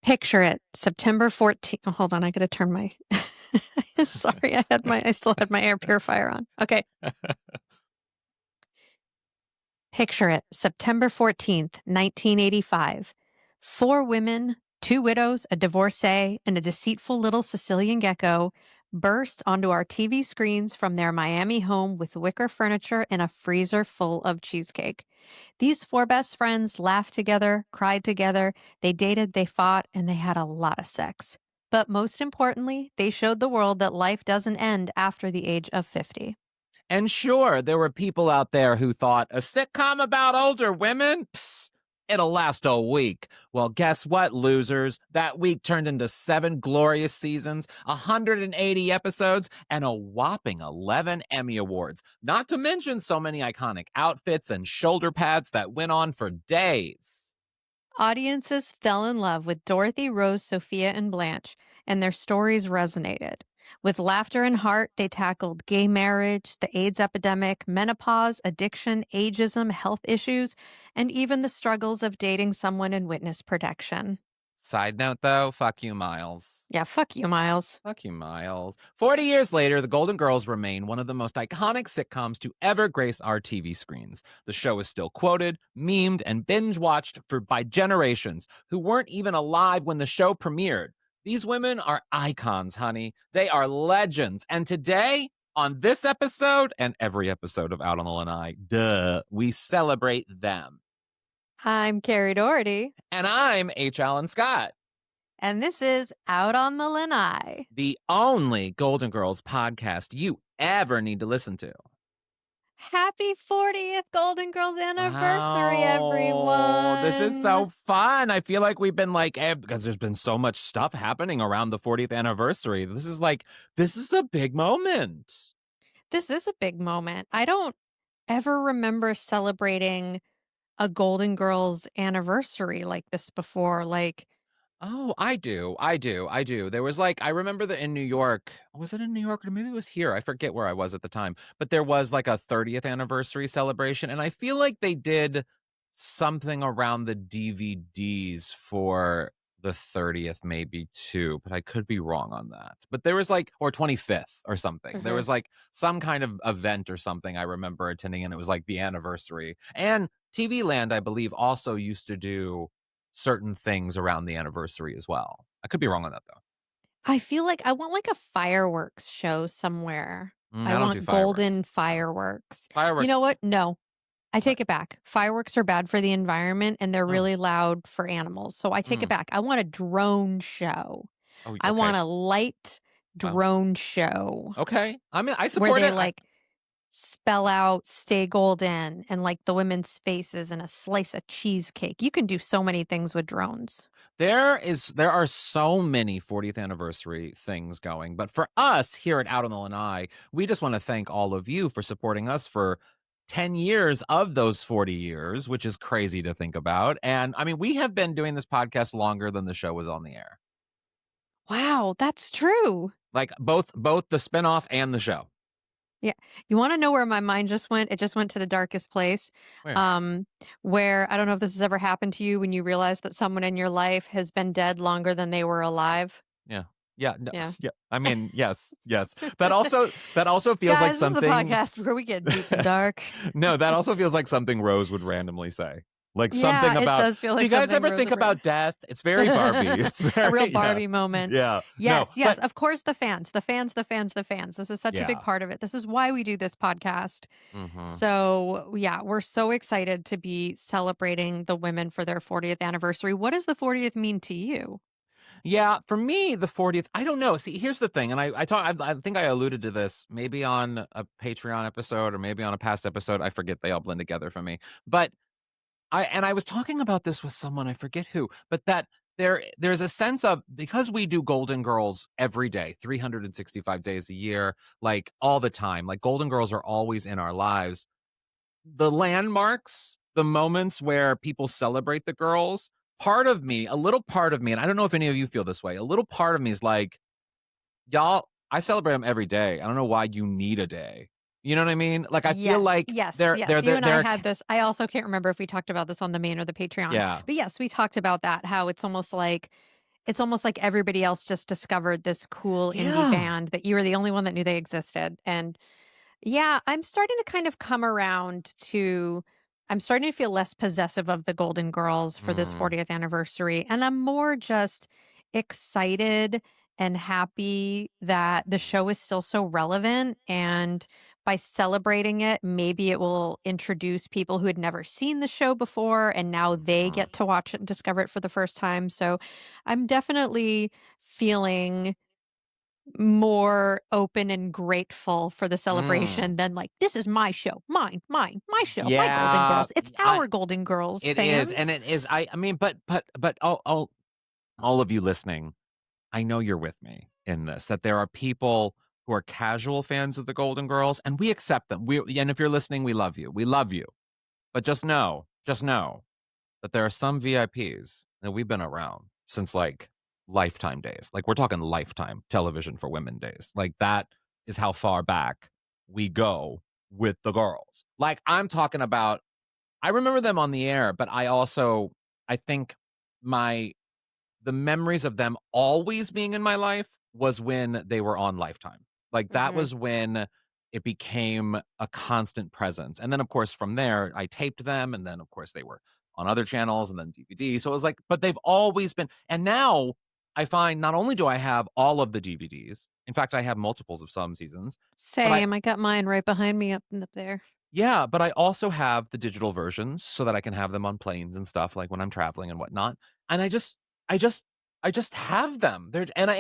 Picture it, September 14th. Oh, hold on, I gotta turn my. Sorry, I still had my air purifier on. Okay. Picture it, September 14th, 1985. 4 women, 2 widows, a divorcee, and a deceitful little Sicilian gecko burst onto our TV screens from their Miami home with wicker furniture and a freezer full of cheesecake. These 4 best friends laughed together, cried together, they dated, they fought, and they had a lot of sex. But most importantly, they showed the world that life doesn't end after the age of 50. And sure, there were people out there who thought, a sitcom about older women? Psst, it'll last a week. Well, guess what, losers? That week turned into 7 glorious seasons, 180 episodes, and a whopping 11 Emmy Awards. Not to mention so many iconic outfits and shoulder pads that went on for days. Audiences fell in love with Dorothy, Rose, Sophia, and Blanche, and their stories resonated. With laughter and heart, they tackled gay marriage, the AIDS epidemic, menopause, addiction, ageism, health issues, and even the struggles of dating someone in witness protection. Side note, though, fuck you, Miles. Yeah, fuck you, Miles. Fuck you, Miles. 40 years later, The Golden Girls remain one of the most iconic sitcoms to ever grace our TV screens. The show is still quoted, memed, and binge-watched by generations who weren't even alive when the show premiered. These women are icons, honey. They are legends. And today, on this episode, and every episode of Out on the Lanai, we celebrate them. I'm Kerri Doherty. And I'm HAlanScott. And this is Out on the Lanai, the only Golden Girls podcast you ever need to listen to. Happy 40th Golden Girls anniversary, everyone. This is so fun. I feel like we've been because there's been so much stuff happening around the 40th anniversary. This is a big moment. This is a big moment. I don't ever remember celebrating a Golden Girls anniversary like this before. Oh, I do. There was I remember that in New York, was it in New York or maybe it was here? I forget where I was at the time, but there was a 30th anniversary celebration. And I feel like they did something around the DVDs for the 30th, maybe too, but I could be wrong on that. But there was or 25th or something. There was some kind of event or something I remember attending, and it was the anniversary. And TV Land, I believe, also used to do certain things around the anniversary as well. I could be wrong on that, though. I feel like I want a fireworks show somewhere. I want golden fireworks. Fireworks. You know what? No, I take it back. Fireworks are bad for the environment and they're really loud for animals. So I take it back. I want a drone show. Oh, okay. I want a light drone show. Okay. I support where they it. Spell out "Stay Golden" and the women's faces and a slice of cheesecake. You can do so many things with drones. There are so many 40th anniversary things going, but for us here at Out on the Lanai, we just want to thank all of you for supporting us for 10 years of those 40 years, which is crazy to think about. And we have been doing this podcast longer than the show was on the air. Wow, that's true. Both the spinoff and the show. Yeah. You want to know where my mind just went? It just went to the darkest place. Where I don't know if this has ever happened to you when you realize that someone in your life has been dead longer than they were alive. Yeah. Yeah. No, yeah. Yes. That also feels like something. This is a podcast where we get deep and dark. No, that also feels like something Rose would randomly say. Something about. It does feel like. Do you guys ever think about death? It's very Barbie. It's very, a real Barbie moment. Yeah. Yes. Of course, the fans. This is such a big part of it. This is why we do this podcast. Mm-hmm. So we're so excited to be celebrating the women for their 40th anniversary. What does the 40th mean to you? Yeah, for me, the 40th, I don't know. See, here's the thing, and I think I alluded to this maybe on a Patreon episode or maybe on a past episode. I forget, they all blend together for me. But I was talking about this with someone, I forget who, but that there's a sense of, because we do Golden Girls every day, 365 days a year, all the time, Golden Girls are always in our lives. The landmarks, the moments where people celebrate the girls, a little part of me, and I don't know if any of you feel this way, a little part of me is y'all, I celebrate them every day. I don't know why you need a day. You know what I mean? I feel like yes. You and I had this. I also can't remember if we talked about this on the main or the Patreon. Yeah. But yes, we talked about that, how it's almost like it's almost like everybody else just discovered this cool indie Yeah. band that you were the only one that knew they existed. And yeah, I'm starting to kind of come around to I'm starting to feel less possessive of the Golden Girls for this Mm, 40th anniversary, and I'm more just excited and happy that the show is still so relevant, and by celebrating it, maybe it will introduce people who had never seen the show before and now they mm, get to watch it and discover it for the first time. So, I'm definitely feeling more open and grateful for the mm. celebration than like, "This is my show. Mine, my show, my Golden Yeah, Girls. It's our Golden Girls, it is, and fans." it is. I mean, but all of you listening, I know you're with me in this. That there are people who are casual fans of the Golden Girls, and we accept them. And if you're listening, we love you. We love you. But just know that there are some VIPs that we've been around since like Lifetime days. Like we're talking Lifetime television for women days. Like that is how far back we go with the girls. Like I'm talking about I remember them on the air, but I think my the memories of them always being in my life was when they were on Lifetime. Like that Mhm. was when it became a constant presence. And then of course from there I taped them and then of course they were on other channels and then DVD. So it was like but they've always been and now I find not only do I have all of the DVDs, in fact I have multiples of some seasons, but Same, I got mine right behind me up there. yeah, but I also have the digital versions so that I can have them on planes and stuff, like, when I'm traveling and whatnot, and I just I just have them. They're and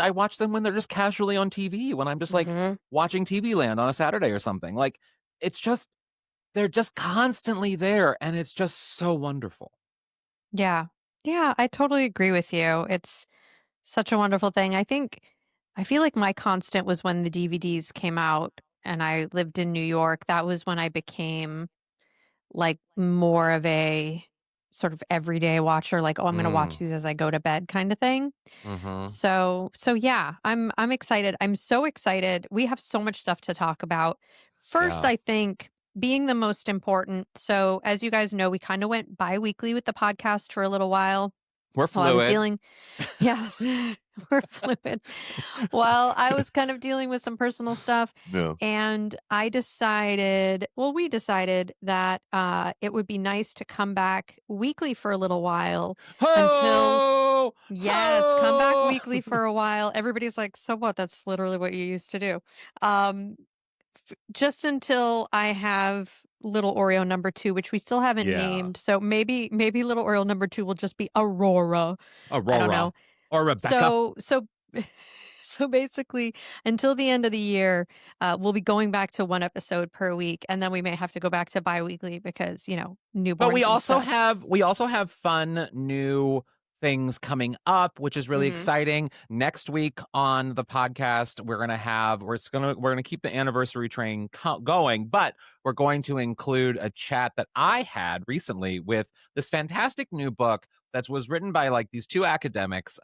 I watch them when they're just casually on TV, when I'm just, like, Mhm. watching TV Land on a Saturday or something, like, it's just they're just constantly there, and it's just so wonderful. Yeah. Yeah, I totally agree with you. It's such a wonderful thing. I feel like my constant was when the DVDs came out and I lived in New York. That was when I became like more of a sort of everyday watcher, like, "Oh, I'm gonna watch Mm, these as I go to bed," kinda thing. mhm, So yeah, I'm excited. I'm so excited. We have so much stuff to talk about. First, yeah. I think being the most important. So as you guys know, we kind of went bi-weekly with the podcast for a little while We're while I was fluid. dealing yes, we're fluid. Well, I was kind of dealing with some personal stuff No. and we decided that it would be nice to come back weekly for a little while until Ho! yes, come back Ho! weekly for a while. Everybody's like, "So what? That's literally what you used to do." Um, just until I have little Oreo number 2, which we still haven't Yeah. named. So maybe little Oreo number 2 will just be Aurora. I don't know. Aurora or Rebecca. So so basically until the end of the year, we'll be going back to 1 episode per week, and then we may have to go back to biweekly because, But newborns and stuff. we also have fun new things coming up, which is really Mhm. exciting. Next week on the podcast, we're gonna keep the anniversary train going, but we're going to include a chat that I had recently with this fantastic new book that was written by like these two academics,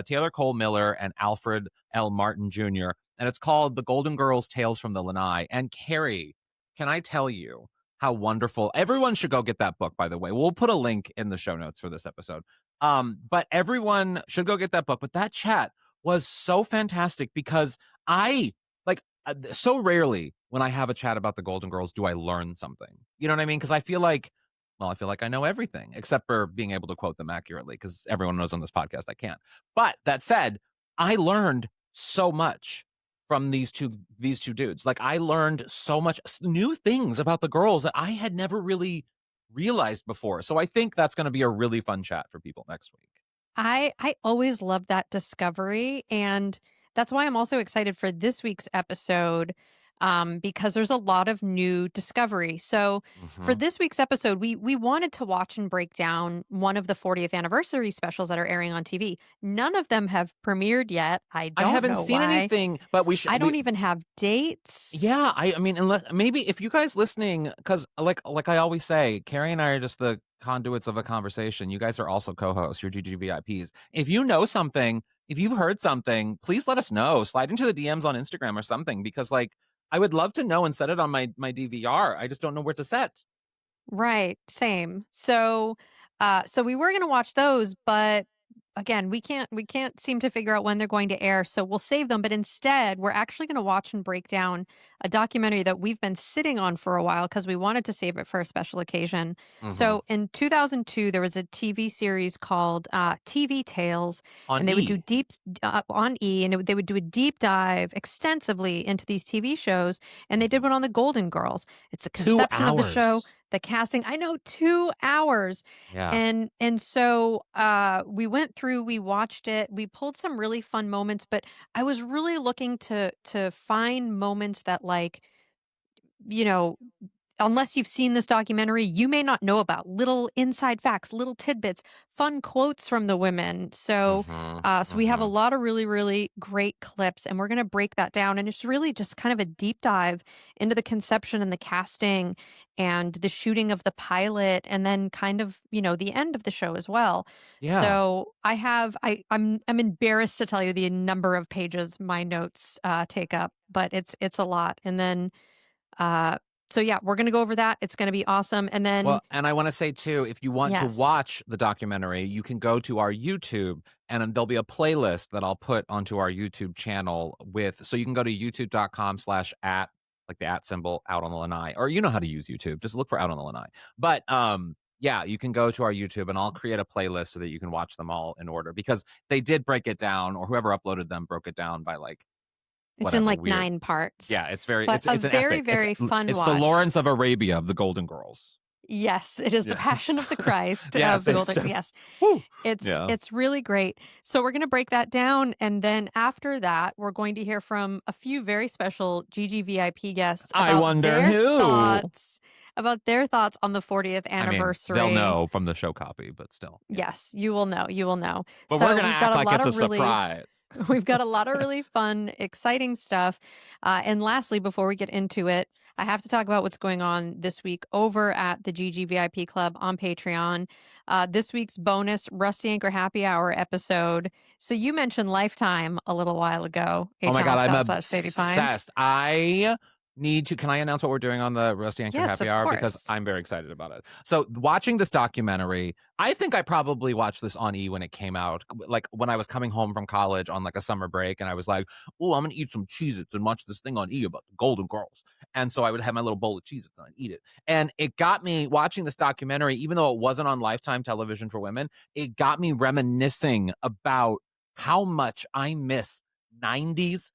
Taylor Cole Miller and Alfred L. Martin Jr. And it's called The Golden Girls Tales from the Lanai. And Kerri, can I tell you? How wonderful. Everyone should go get that book, by the way. We'll put a link in the show notes for this episode. But everyone should go get that book. But that chat was so fantastic because I like so rarely when I have a chat about the Golden Girls do I learn something. You know what I mean? Because I feel like I know everything except for being able to quote them accurately because everyone knows on this podcast I can't. But that said, I learned so much from these two dudes. Like I learned so much new things about the girls that I had never really realized before. So I think that's going to be a really fun chat for people next week. I always love that discovery, and that's why I'm also excited for this week's episode, because there's a lot of new discovery. So for Mhm. this week's episode, we wanted to watch and break down one of the 40th anniversary specials that are airing on TV. None of them have premiered yet. I I don't haven't know seen why. anything, but I don't even have dates. yeah, I mean, unless maybe if you guys listening, because like I always say, Carrie and I are just the conduits of a conversation. You guys are also co-hosts. You're GGVIPs. If you know something, if you've heard something, please let us know. Slide into the DMs on Instagram or something, because like I would love to know and set it on my DVR. I just don't know where to set. Right, same. So we were going to watch those, but again, we can't seem to figure out when they're going to air, so we'll save them, but instead, we're actually going to watch and break down a documentary that we've been sitting on for a while because we wanted to save it for a special occasion. Mhm. So in 2002, there was a TV series called TV Tales, On and they would do E. on E, and they would do a deep dive extensively into these TV shows, and they did one on the Golden Girls. It's the 2 conception of the show, hours. the casting. I know, 2 hours. Yeah. And so we went through, we watched it, we pulled some really fun moments, but I was really looking to find moments that, like, you know, unless you've seen this documentary, you may not know about little inside facts, little tidbits, fun quotes from the women. So, Mhm. so we have a Mhm. lot of really, really great clips, and we're going to break that down. And it's really just kind of a deep dive into the conception and the casting and the shooting of the pilot, and then kind of, the end of the show as well. Yeah. So I'm embarrassed to tell you the number of pages my notes take up, but it's a lot. And then uh, so yeah, we're gonna go over that. It's gonna be awesome. And then Well, and I wanna say too, if you want to yes, watch the documentary, you can go to our YouTube, and then there'll be a playlist that I'll put onto our YouTube channel so you can go to youtube.com/@ like the @ symbol, Out on the Lanai, or you know how to use YouTube, just look for Out on the Lanai. But, yeah, you can go to our YouTube, and I'll create a playlist so that you can watch them all in order, because they did break it down, or whoever uploaded them broke it down by, like, it's in whatever, like weird. 9 parts, Yeah, it's very but a it's an very, epic. very fun It's the watch. Lawrence of Arabia of the Golden Girls. Yes, it is the Yes. Passion of the Christ of Yes, the it's Golden. just Yes, whoo. it's Yeah. it's really great. So we're gonna break that down, and then after that, we're going to hear from a few very special GGVIP guests I wonder who. about their thoughts on the 40th I mean, they'll anniversary. know from the show copy, but still, yeah. Yes, you will know. You will know. But we're So gonna we've got act a like lot it's a of really surprise. We've got a lot of really fun, exciting stuff. And lastly, before we get into it, I have to talk about what's going on this week over at the GG VIP Club on Patreon. This week's bonus Rusty Anchor Happy Hour episode. So you mentioned Lifetime a little while ago. Oh my God, I'm HAlanScott / Sadie Pines. obsessed. Can I announce what we're doing on the Rusty Anchor Yes, Happy of Hour? Because course. I'm very excited about it. So watching this documentary, I think I probably watched this on E when it came out, like when I was coming home from college on like a summer break, and I was like, oh, I'm gonna eat some Cheez-Its and watch this thing on E about the Golden Girls. And so I would have my little bowl of Cheez-Its and I'd eat it. And it got me watching this documentary, even though it wasn't on Lifetime television for women, it got me reminiscing about how much I miss 90s,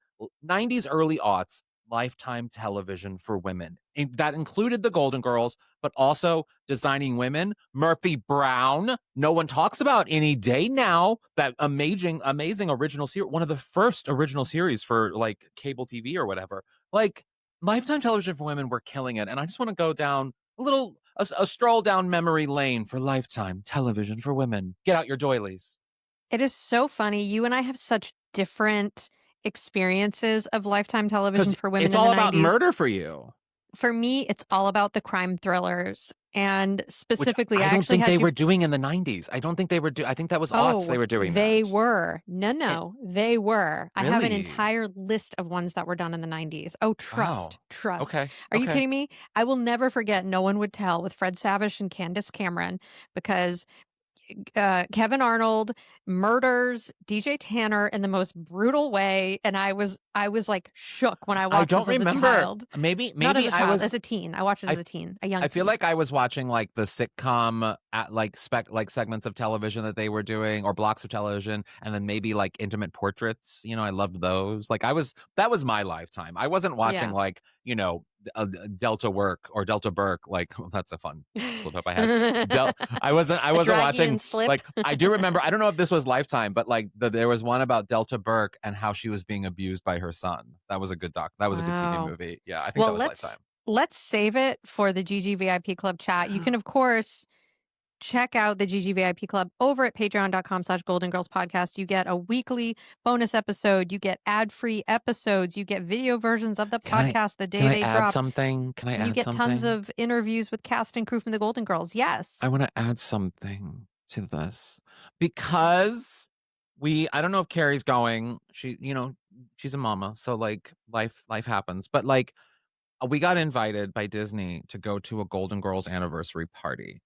early aughts Lifetime television for women. That included the Golden Girls, but also Designing Women, Murphy Brown. No one talks about Any Day Now. That amazing original series, one of the first original series for like cable TV or whatever. Like Lifetime television for women were killing it, and I just want to go down a stroll down memory lane for Lifetime television for women. Get out your doilies. It is so funny. You and I have such different experiences of Lifetime television Because for women it's in the all about 90s. murder for you. For me, it's all about the crime thrillers. And Which specifically, I I don't actually think they had you. were doing in the 90s. I don't think they were I think that was aughts they Oh, were doing they that. were. No, It no, they were. I have an really? entire list of ones that were done in the 90s. Oh, trust, Wow. trust. Okay, Are you okay. kidding me? I will never forget No One Would Tell with Fred Savage and Candace Cameron, because Kevin Arnold murders DJ Tanner in the most brutal way, and I was like shook when I I watched don't this as a remember. child. Maybe Not as a I child, as was a teen. I watched it I as a teen, a young I feel teen. like I was watching, like, the sitcom at, like, segments of television that they were doing, or blocks of television, and then maybe, like, Intimate Portraits, I loved those. Like, that was my lifetime. I wasn't watching, Yeah. like, Delta Work or Delta Burke, like, that's a fun slip up I had. Del I A wasn't Dragian watching, slip. like, I do remember, I don't know if this was Lifetime, but, like, there was one about Delta Burke and how she was being abused by her son. That was a good that was a good TV Wow. movie. Yeah, I think that Well, was Lifetime. let's save it for the GG VIP Club chat. You can, of course, check out the GG VIP Club over at patreon.com/Golden Girls Podcast. You get a weekly bonus episode. You get ad-free episodes. You get video versions of the Can I podcast the can day I they add drop. something? Can I And you add get tons something? of interviews with cast and crew from the Golden Girls. Yes. I wanna add something to this, because I don't know if Kerri's going. She's a mama, so, like, life happens, but, like, we got invited by Disney to go to a Golden Girls anniversary party,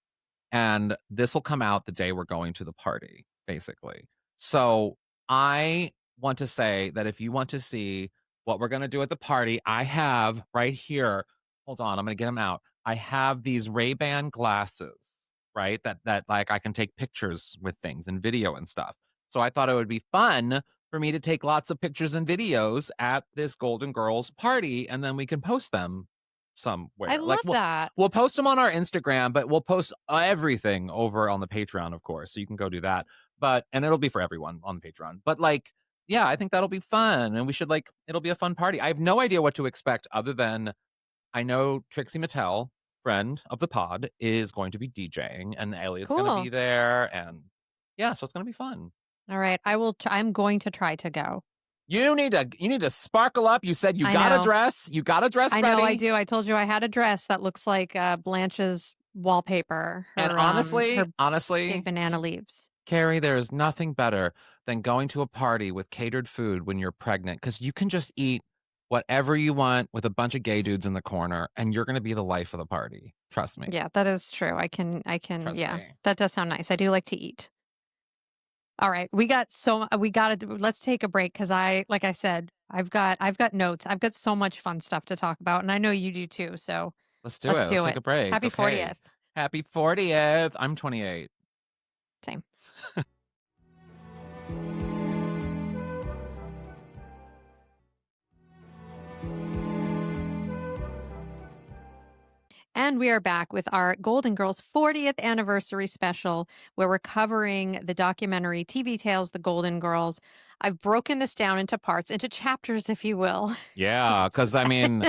and this'll come out the day we're going to the party, basically. So I want to say that if you want to see what we're going to do at the party, I have right here. Hold on, I'm going to get them out. I have these Ray-Ban glasses, right? That like I can take pictures with things and video and stuff. So I thought it would be fun for me to take lots of pictures and videos at this Golden Girls party, and then we can post them somewhere. I love that. We'll post them on our Instagram, but we'll post everything over on the Patreon, of course. So you can go do that. And it'll be for everyone on the Patreon. But like, yeah, I think that'll be fun. And we should it'll be a fun party. I have no idea what to expect other than I know Trixie Mattel, friend of the pod, is going to be DJing and Elliot's going to be there. And yeah, so it's going to be fun. All right. I'm going to try to go. You need to sparkle up. You said you got a dress. You got a dress ready. I know I do. I told you I had a dress that looks like Blanche's wallpaper. And honestly, big banana leaves. Kerri, there is nothing better than going to a party with catered food when you're pregnant, because you can just eat whatever you want with a bunch of gay dudes in the corner, and you're going to be the life of the party. Trust me. Yeah, that is true. I can. Trust me. That does sound nice. I do like to eat. All right, let's take a break because like I said, I've got notes. I've got so much fun stuff to talk about, and I know you do too. So let's do it. Let's take a break. Happy 40th. Happy 40th. I'm 28. Same. And we are back with our Golden Girls 40th anniversary special, where we're covering the documentary TV Tales, The Golden Girls. I've broken this down into parts, into chapters, if you will. Yeah, because I mean,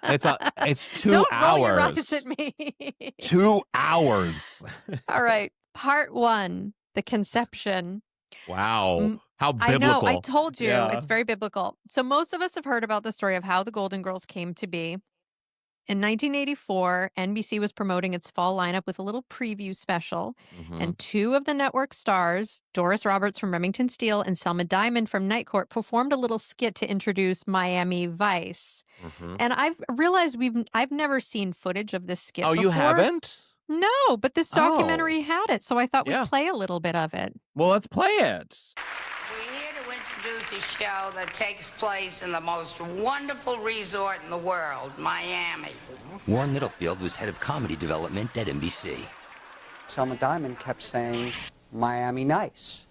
it's 2 Don't hours. Roll your eyes at me. 2 hours. All right, part 1, the conception. Wow, how biblical! I know. I told you, It's very biblical. So most of us have heard about the story of how the Golden Girls came to be. In 1984, NBC was promoting its fall lineup with a little preview special, and 2 of the network stars, Doris Roberts from Remington Steele and Selma Diamond from Night Court, performed a little skit to introduce Miami Vice. And I've realized I've never seen footage of this skit. Oh, before. You haven't? No, but this documentary had it, so I thought we'd play a little bit of it. Well, let's play it. We're here to introduce a show that takes place in the most wonderful resort in the world, Miami. Warren Littlefield was head of comedy development at NBC. Selma Diamond kept saying, Miami nice.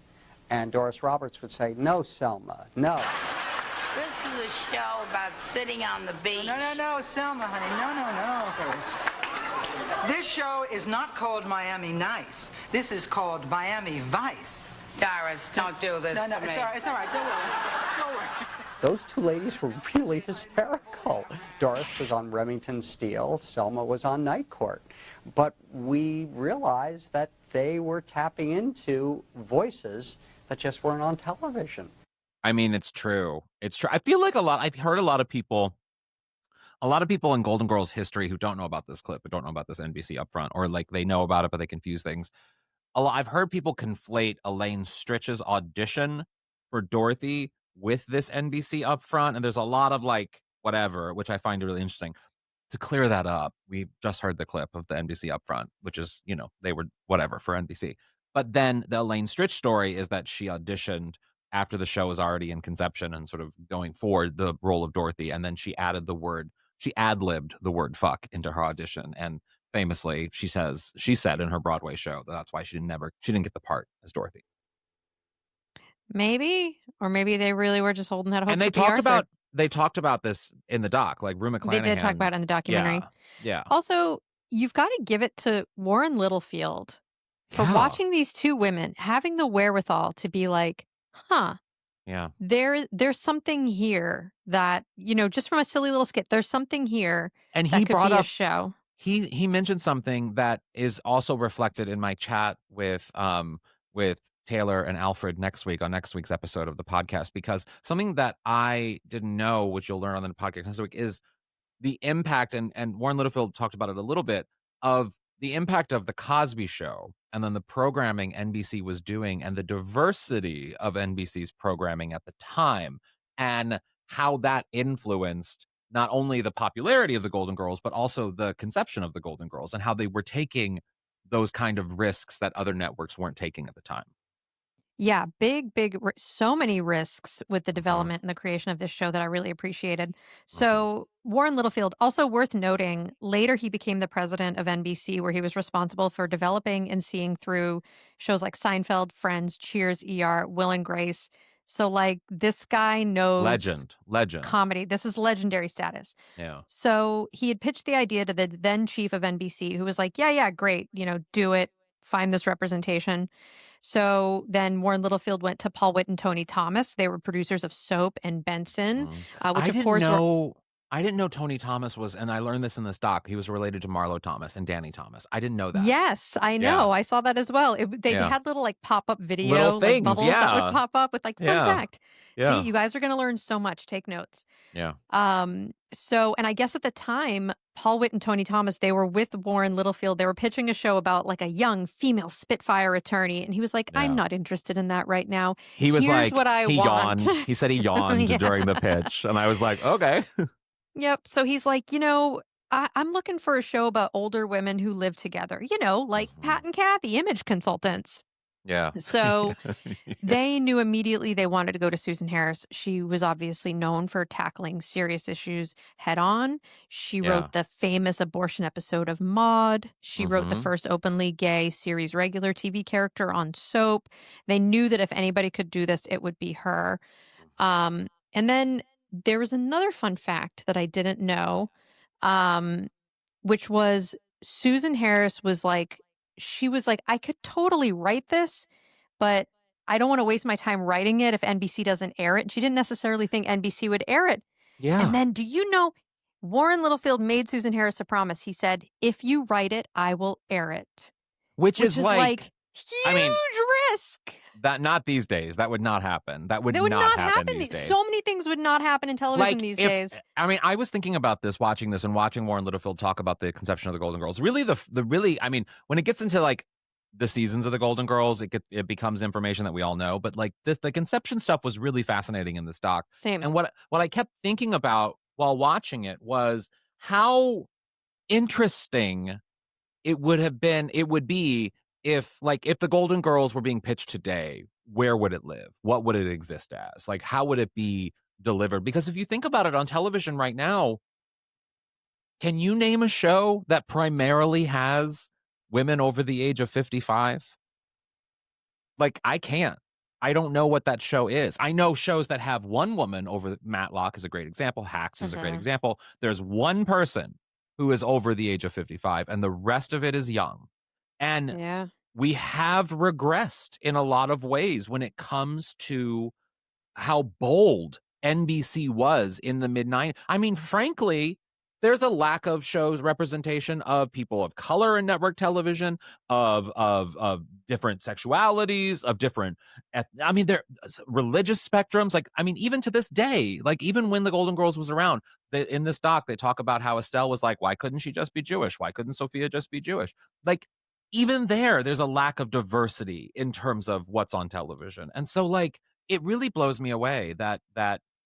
And Doris Roberts would say, no, Selma, no. This is a show about sitting on the beach. No, Selma, honey, no. This show is not called Miami Nice. This is called Miami Vice. Doris, don't do this to me. It's all right. Don't worry. Those 2 ladies were really hysterical. Doris was on Remington Steele, Selma was on Night Court. But we realized that they were tapping into voices that just weren't on television. I mean, it's true. It's true. I feel like I've heard a lot of people in Golden Girls history who don't know about this clip, but don't know about this NBC upfront, or like they know about it, but they confuse things. I've heard people conflate Elaine Stritch's audition for Dorothy with this NBC upfront, and there's a lot of like whatever, which I find really interesting. To clear that up, we just heard the clip of the NBC upfront, which is, they were whatever for NBC. But then the Elaine Stritch story is that she auditioned after the show was already in conception and sort of going for the role of Dorothy, and then she ad-libbed the word fuck into her audition, and famously, she said in her Broadway show that's why she didn't get the part as Dorothy. Maybe, or maybe they really were just holding that hope. And they talked about this in the doc, like Rue McClanahan. They did talk about it in the documentary. Yeah. Also, you've got to give it to Warren Littlefield for watching these 2 women having the wherewithal to be like, huh. Yeah. There's something here that, just from a silly little skit, there's something here and that could be a show. He mentioned something that is also reflected in my chat with Taylor and Alfred next week on next week's episode of the podcast, because something that I didn't know, which you'll learn on the podcast next week, is the impact, and Warren Littlefield talked about it a little bit, of the impact of the Cosby Show and then the programming NBC was doing and the diversity of NBC's programming at the time, and how that influenced not only the popularity of the Golden Girls, but also the conception of the Golden Girls, and how they were taking those kind of risks that other networks weren't taking at the time. Yeah, big, so many risks with the development and the creation of this show that I really appreciated. So, Warren Littlefield, also worth noting, later he became the president of NBC, where he was responsible for developing and seeing through shows like Seinfeld, Friends, Cheers, ER, Will and Grace. So, like, this guy knows Legend. comedy. This is legendary status. Yeah. So, he had pitched the idea to the then chief of NBC, who was like, yeah, great, do it, find this representation. So then Warren Littlefield went to Paul Witt and Tony Thomas. They were producers of Soap and Benson, which of course I didn't know Tony Thomas was, and I learned this in this doc, he was related to Marlo Thomas and Danny Thomas. I didn't know that. Yes, I know. Yeah. I saw that as well. They had little like pop-up video Little things, like, bubbles that would pop up with like fun fact. Yeah. See, you guys are going to learn so much. Take notes. Yeah. So, and I guess at the time, Paul Witt and Tony Thomas, they were with Warren Littlefield. They were pitching a show about like a young female Spitfire attorney. And he was like, I'm not interested in that right now. He was Here's like, what I want. yawned. He said he yawned during the pitch. And I was like, okay. Yep. So he's like, I'm looking for a show about older women who live together, like Pat and Kathy, image consultants. Yeah. So they knew immediately they wanted to go to Susan Harris. She was obviously known for tackling serious issues head on. She wrote the famous abortion episode of Maude. She wrote the first openly gay series regular TV character on Soap. They knew that if anybody could do this, it would be her. And then there was another fun fact that I didn't know, which was Susan Harris was like, I could totally write this, but I don't want to waste my time writing it if NBC doesn't air it. She didn't necessarily think NBC would air it. Yeah. And then do you know, Warren Littlefield made Susan Harris a promise. He said, if you write it, I will air it. Which is like huge risk. That not these days. That would not happen. That would not happen these days. So many things would not happen in television these days. I mean, I was thinking about this, watching this and watching Warren Littlefield talk about the conception of the Golden Girls. Really, I mean, when it gets into like the seasons of the Golden Girls, it becomes information that we all know. But like the conception stuff was really fascinating in this doc. Same. And what I kept thinking about while watching it was how interesting it would be if the Golden Girls were being pitched today, where would it live? What would it exist as? Like, how would it be delivered? Because if you think about it on television right now, can you name a show that primarily has women over the age of 55? Like, I can't. I don't know what that show is. I know shows that have one woman over. Matlock is a great example. Hacks is a great example. There's one person who is over the age of 55, and the rest of it is young. And we have regressed in a lot of ways when it comes to how bold NBC was in the mid-90s. I mean, frankly, there's a lack of shows representation of people of color in network television, of different sexualities, of different, I mean, there religious spectrums. Like, I mean, even to this day, like even when the Golden Girls was around, in this doc, they talk about how Estelle was like, why couldn't she just be Jewish? Why couldn't Sophia just be Jewish? Like, even there's a lack of diversity in terms of what's on television. And so like, it really blows me away that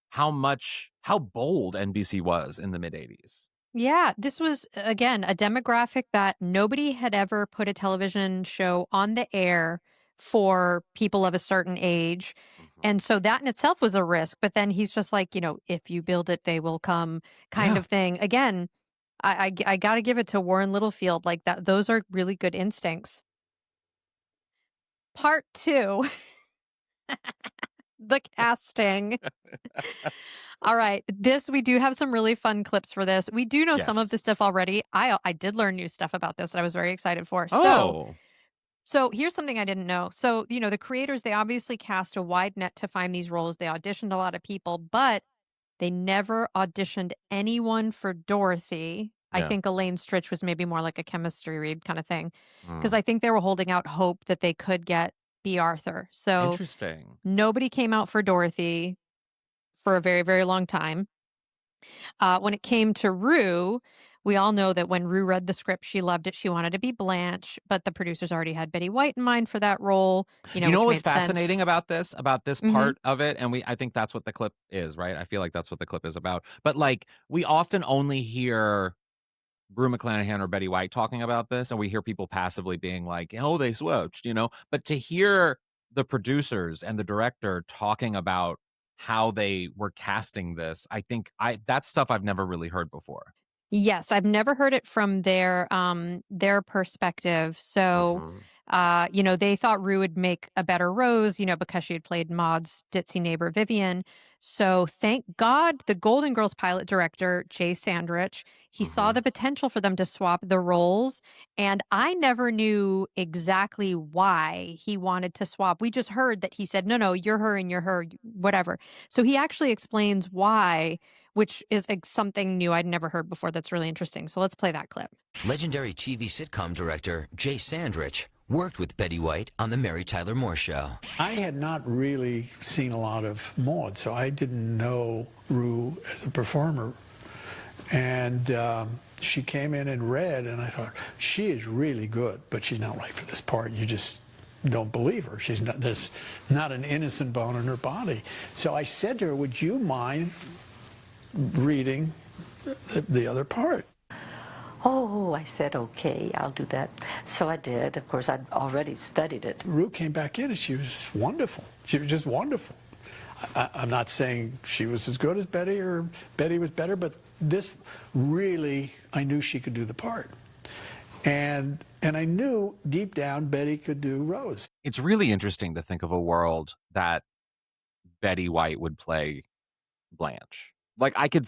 how bold NBC was in the mid 80s. Yeah, this was, again, a demographic that nobody had ever put a television show on the air for people of a certain age. And so that in itself was a risk. But then he's just like, if you build it, they will come kind of thing. Again, I got to give it to Warren Littlefield. Like that, those are really good instincts. Part 2, the casting. All right, we do have some really fun clips for this. We do know some of this stuff already. I did learn new stuff about this that I was very excited for. So here's something I didn't know. So, the creators, they obviously cast a wide net to find these roles. They auditioned a lot of people, but they never auditioned anyone for Dorothy. I think Elaine Stritch was maybe more like a chemistry read kind of thing. Because I think they were holding out hope that they could get B. Arthur. So interesting. Nobody came out for Dorothy for a very, very long time. When it came to Rue, we all know that when Rue read the script, she loved it. She wanted to be Blanche, but the producers already had Betty White in mind for that role. You know what was fascinating about this part of it? And I think that's what the clip is, right? I feel like that's what the clip is about. But like, we often only hear Rue McClanahan or Betty White talking about this, and we hear people passively being like, oh, they switched, But to hear the producers and the director talking about how they were casting this, I think that's stuff I've never really heard before. Yes, I've never heard it from their perspective. So, Mhm. they thought Rue would make a better Rose, because she had played Maud's ditzy neighbor Vivian. So thank God the Golden Girls pilot director, Jay Sandrich, he saw Mhm. the potential for them to swap the roles. And I never knew exactly why he wanted to swap. We just heard that he said, no, you're her and you're her, whatever. So he actually explains why, which is something new I'd never heard before. That's really interesting. So let's play that clip. Legendary TV sitcom director Jay Sandrich worked with Betty White on The Mary Tyler Moore Show. I had not really seen a lot of Maud, so I didn't know Rue as a performer. And she came in and read, and I thought, she is really good, but she's not right for this part. You just don't believe her. There's not an innocent bone in her body. So I said to her, would you mind reading the other part? Oh, I said, okay, I'll do that. So I did. Of course, I'd already studied it. Rue came back in and she was wonderful. She was just wonderful. I'm not saying she was as good as Betty or Betty was better, but this really, I knew she could do the part. And I knew deep down Betty could do Rose. It's really interesting to think of a world that Betty White would play Blanche. Like I can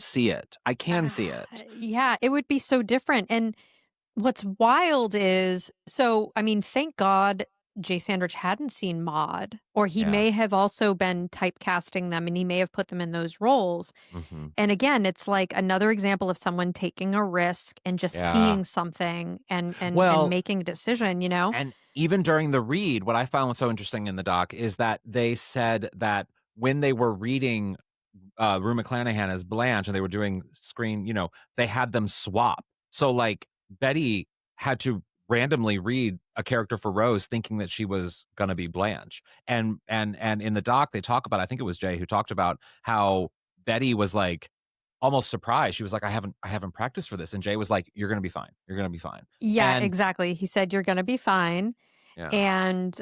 see it. I can see it. Yeah, it would be so different. And what's wild is, thank God Jay Sandrich hadn't seen Maude, or he Yeah. may have also been typecasting them and he may have put them in those roles. Mhm. And again, it's like another example of someone taking a risk and just Yeah. seeing something and Well, making a decision, you know? And even during the read, what I found was so interesting in the doc is that they said that when they were reading Rue McClanahan as Blanche and they were doing screen, they had them swap. So like Betty had to randomly read a character for Rose thinking that she was going to be Blanche. And in the doc they talk about, I think it was Jay who talked about how Betty was like almost surprised. She was like, I haven't practiced for this. And Jay was like, you're going to be fine. You're going to be fine. Yeah, And exactly. He said, you're going to be fine. yeah. And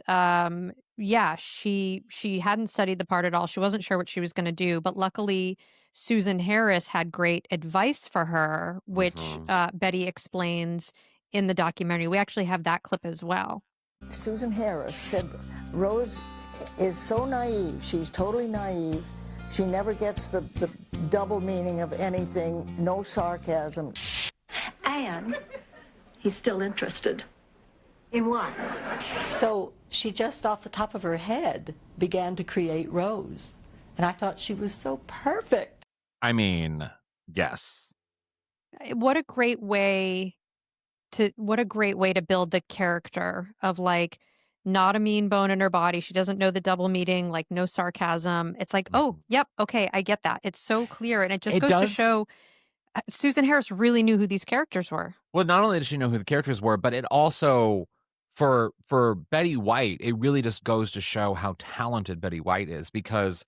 she hadn't studied the part at all. She wasn't sure what she was going to do, but luckily Susan Harris had great advice for her, which Betty explains in the documentary. We actually have that clip as well. Susan Harris said, Rose is so naive. She's totally naive. She never gets the double meaning of anything, no sarcasm. And he's still interested. In what? So she just off the top of her head began to create Rose. And I thought she was so perfect. I mean, yes. What a great way to build the character of like not a mean bone in her body. She doesn't know the double meaning, like no sarcasm. It's like, oh, yep, okay, I get that. It's so clear. And it just goes to show Susan Harris really knew who these characters were. Well, not only did she know who the characters were, but it also for Betty White, it really just goes to show how talented Betty White is, because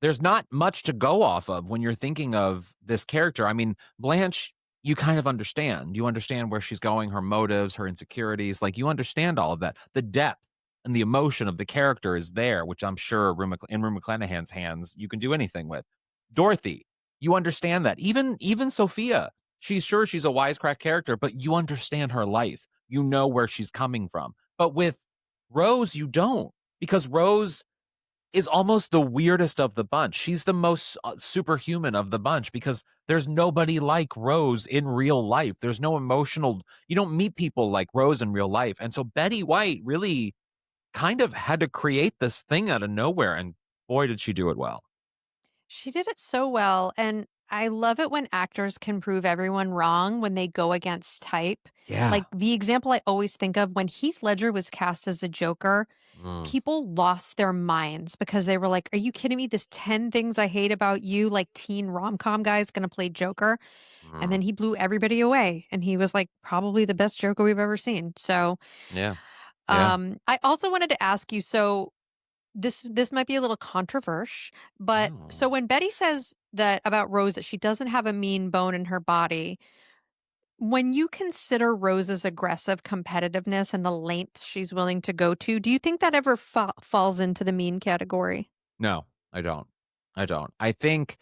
there's not much to go off of when you're thinking of this character. I mean, Blanche, you kind of understand. You understand where she's going, her motives, her insecurities. Like, you understand all of that. The depth and the emotion of the character is there, which I'm sure in Rue McClanahan's hands, you can do anything with. Dorothy, you understand that. Even Sophia, she's a wisecrack character, but you understand her life. You know where she's coming from. But with Rose, you don't, because Rose is almost the weirdest of the bunch. She's the most superhuman of the bunch, because there's nobody like Rose in real life. There's no you don't meet people like Rose in real life. And so Betty White really kind of had to create this thing out of nowhere. And boy, did she do it well. She did it so well. And I love it when actors can prove everyone wrong when they go against type. Yeah. Like the example I always think of when Heath Ledger was cast as a Joker, people lost their minds because they were like, are you kidding me? This 10 things I hate about you, like teen rom-com guy is going to play Joker. And then he blew everybody away. And he was like probably the best Joker we've ever seen. So yeah. I also wanted to ask you, so this might be a little controversial, but so when Betty says that about Rose, that she doesn't have a mean bone in her body, When you consider Rose's aggressive competitiveness and the lengths she's willing to go to, do you think that ever falls into the mean category? No, I don't. I think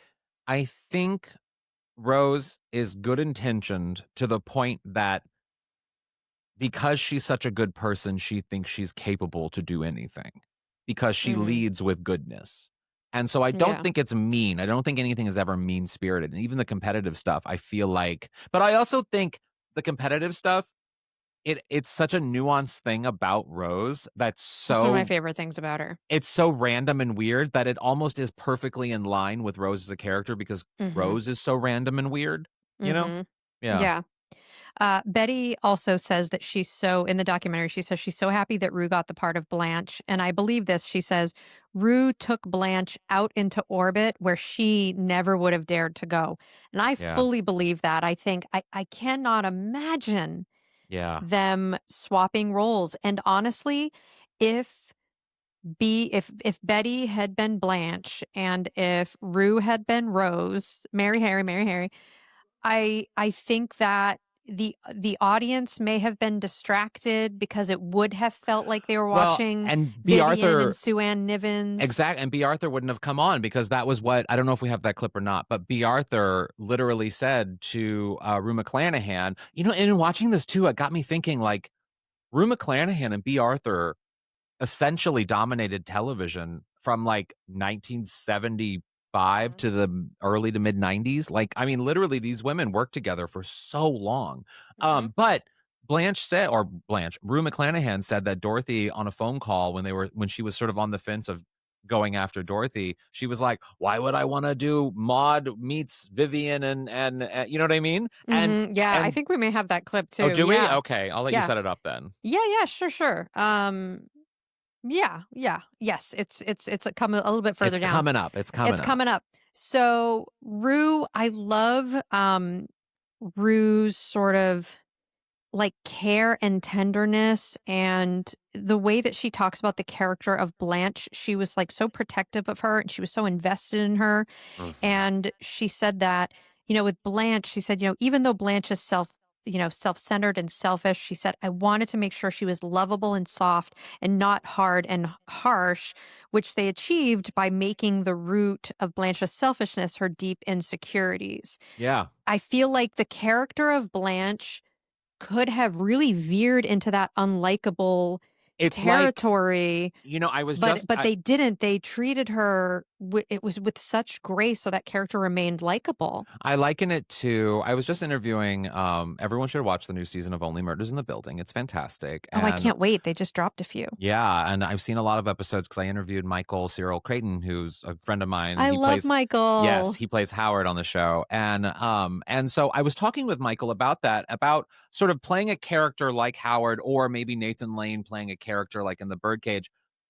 Rose is good intentioned to the point that because she's such a good person, she thinks she's capable to do anything because she leads with goodness. And so I don't think it's mean. I don't think anything is ever mean-spirited. And even the competitive stuff, I feel like, but I also think the competitive stuff, it's such a nuanced thing about Rose that's That's one of my so favorite things about her. it's so random and weird that it almost is perfectly in line with Rose as a character because Rose is so random and weird, you know? Yeah. Betty also says that she's so, in the documentary, she says she's so happy that Rue got the part of Blanche. And I believe this. She says, Rue took Blanche out into orbit where she never would have dared to go. And I fully believe that. I think I cannot imagine them swapping roles. And honestly, if Betty had been Blanche and if Rue had been Rose, Mary Harry, I think that the audience may have been distracted because it would have felt like they were watching and B. Vivian Arthur and Sue Ann Nivens. Exactly. And B. Arthur wouldn't have come on because that was what, I don't know if we have that clip or not, but B. Arthur literally said to Rue McClanahan, you know, and in watching this too, it got me thinking like Rue McClanahan and B. Arthur essentially dominated television from like 1975 to the early to mid 90s. Like, I mean, literally these women worked together for so long. But Rue McClanahan said that Dorothy on a phone call when she was sort of on the fence of going after Dorothy, she was like, why would I want to do Maude meets Vivian and you know what I mean? And I think we may have that clip too. Oh, do we? Okay, I'll let you set it up then. Yeah, sure. Yes, it's coming a little bit further down. It's coming up. So Rue, I love Rue's sort of like care and tenderness and the way that she talks about the character of Blanche. She was like so protective of her and she was so invested in her. And she said that, you know, with Blanche, she said, you know, even though Blanche is self-centered and selfish, she said, I wanted to make sure she was lovable and soft and not hard and harsh, which they achieved by making the root of Blanche's selfishness her deep insecurities. Yeah. I feel like the character of Blanche could have really veered into that unlikable territory. Like, you know, but they didn't. They treated her it was with such grace, so that character remained likable. I liken it to, I was just interviewing, everyone should watch the new season of Only Murders in the Building. It's fantastic. I can't wait. They just dropped a few. Yeah, and I've seen a lot of episodes because I interviewed Michael Cyril Creighton, who's a friend of mine. I love Michael. Yes, he plays Howard on the show. And so I was talking with Michael about that, about sort of playing a character like Howard or maybe Nathan Lane playing a character like in The Birdcage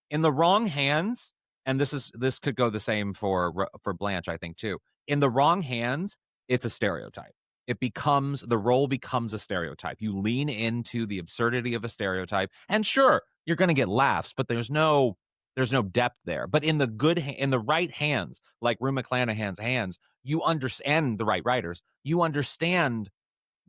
in the wrong hands. And this could go the same for Blanche, I think, too. In the wrong hands, it's a stereotype. The role becomes a stereotype. You lean into the absurdity of a stereotype, and sure, you're going to get laughs, but there's no depth there. But in the right hands, like Rue McClanahan's hands, you understand, the right writers, you understand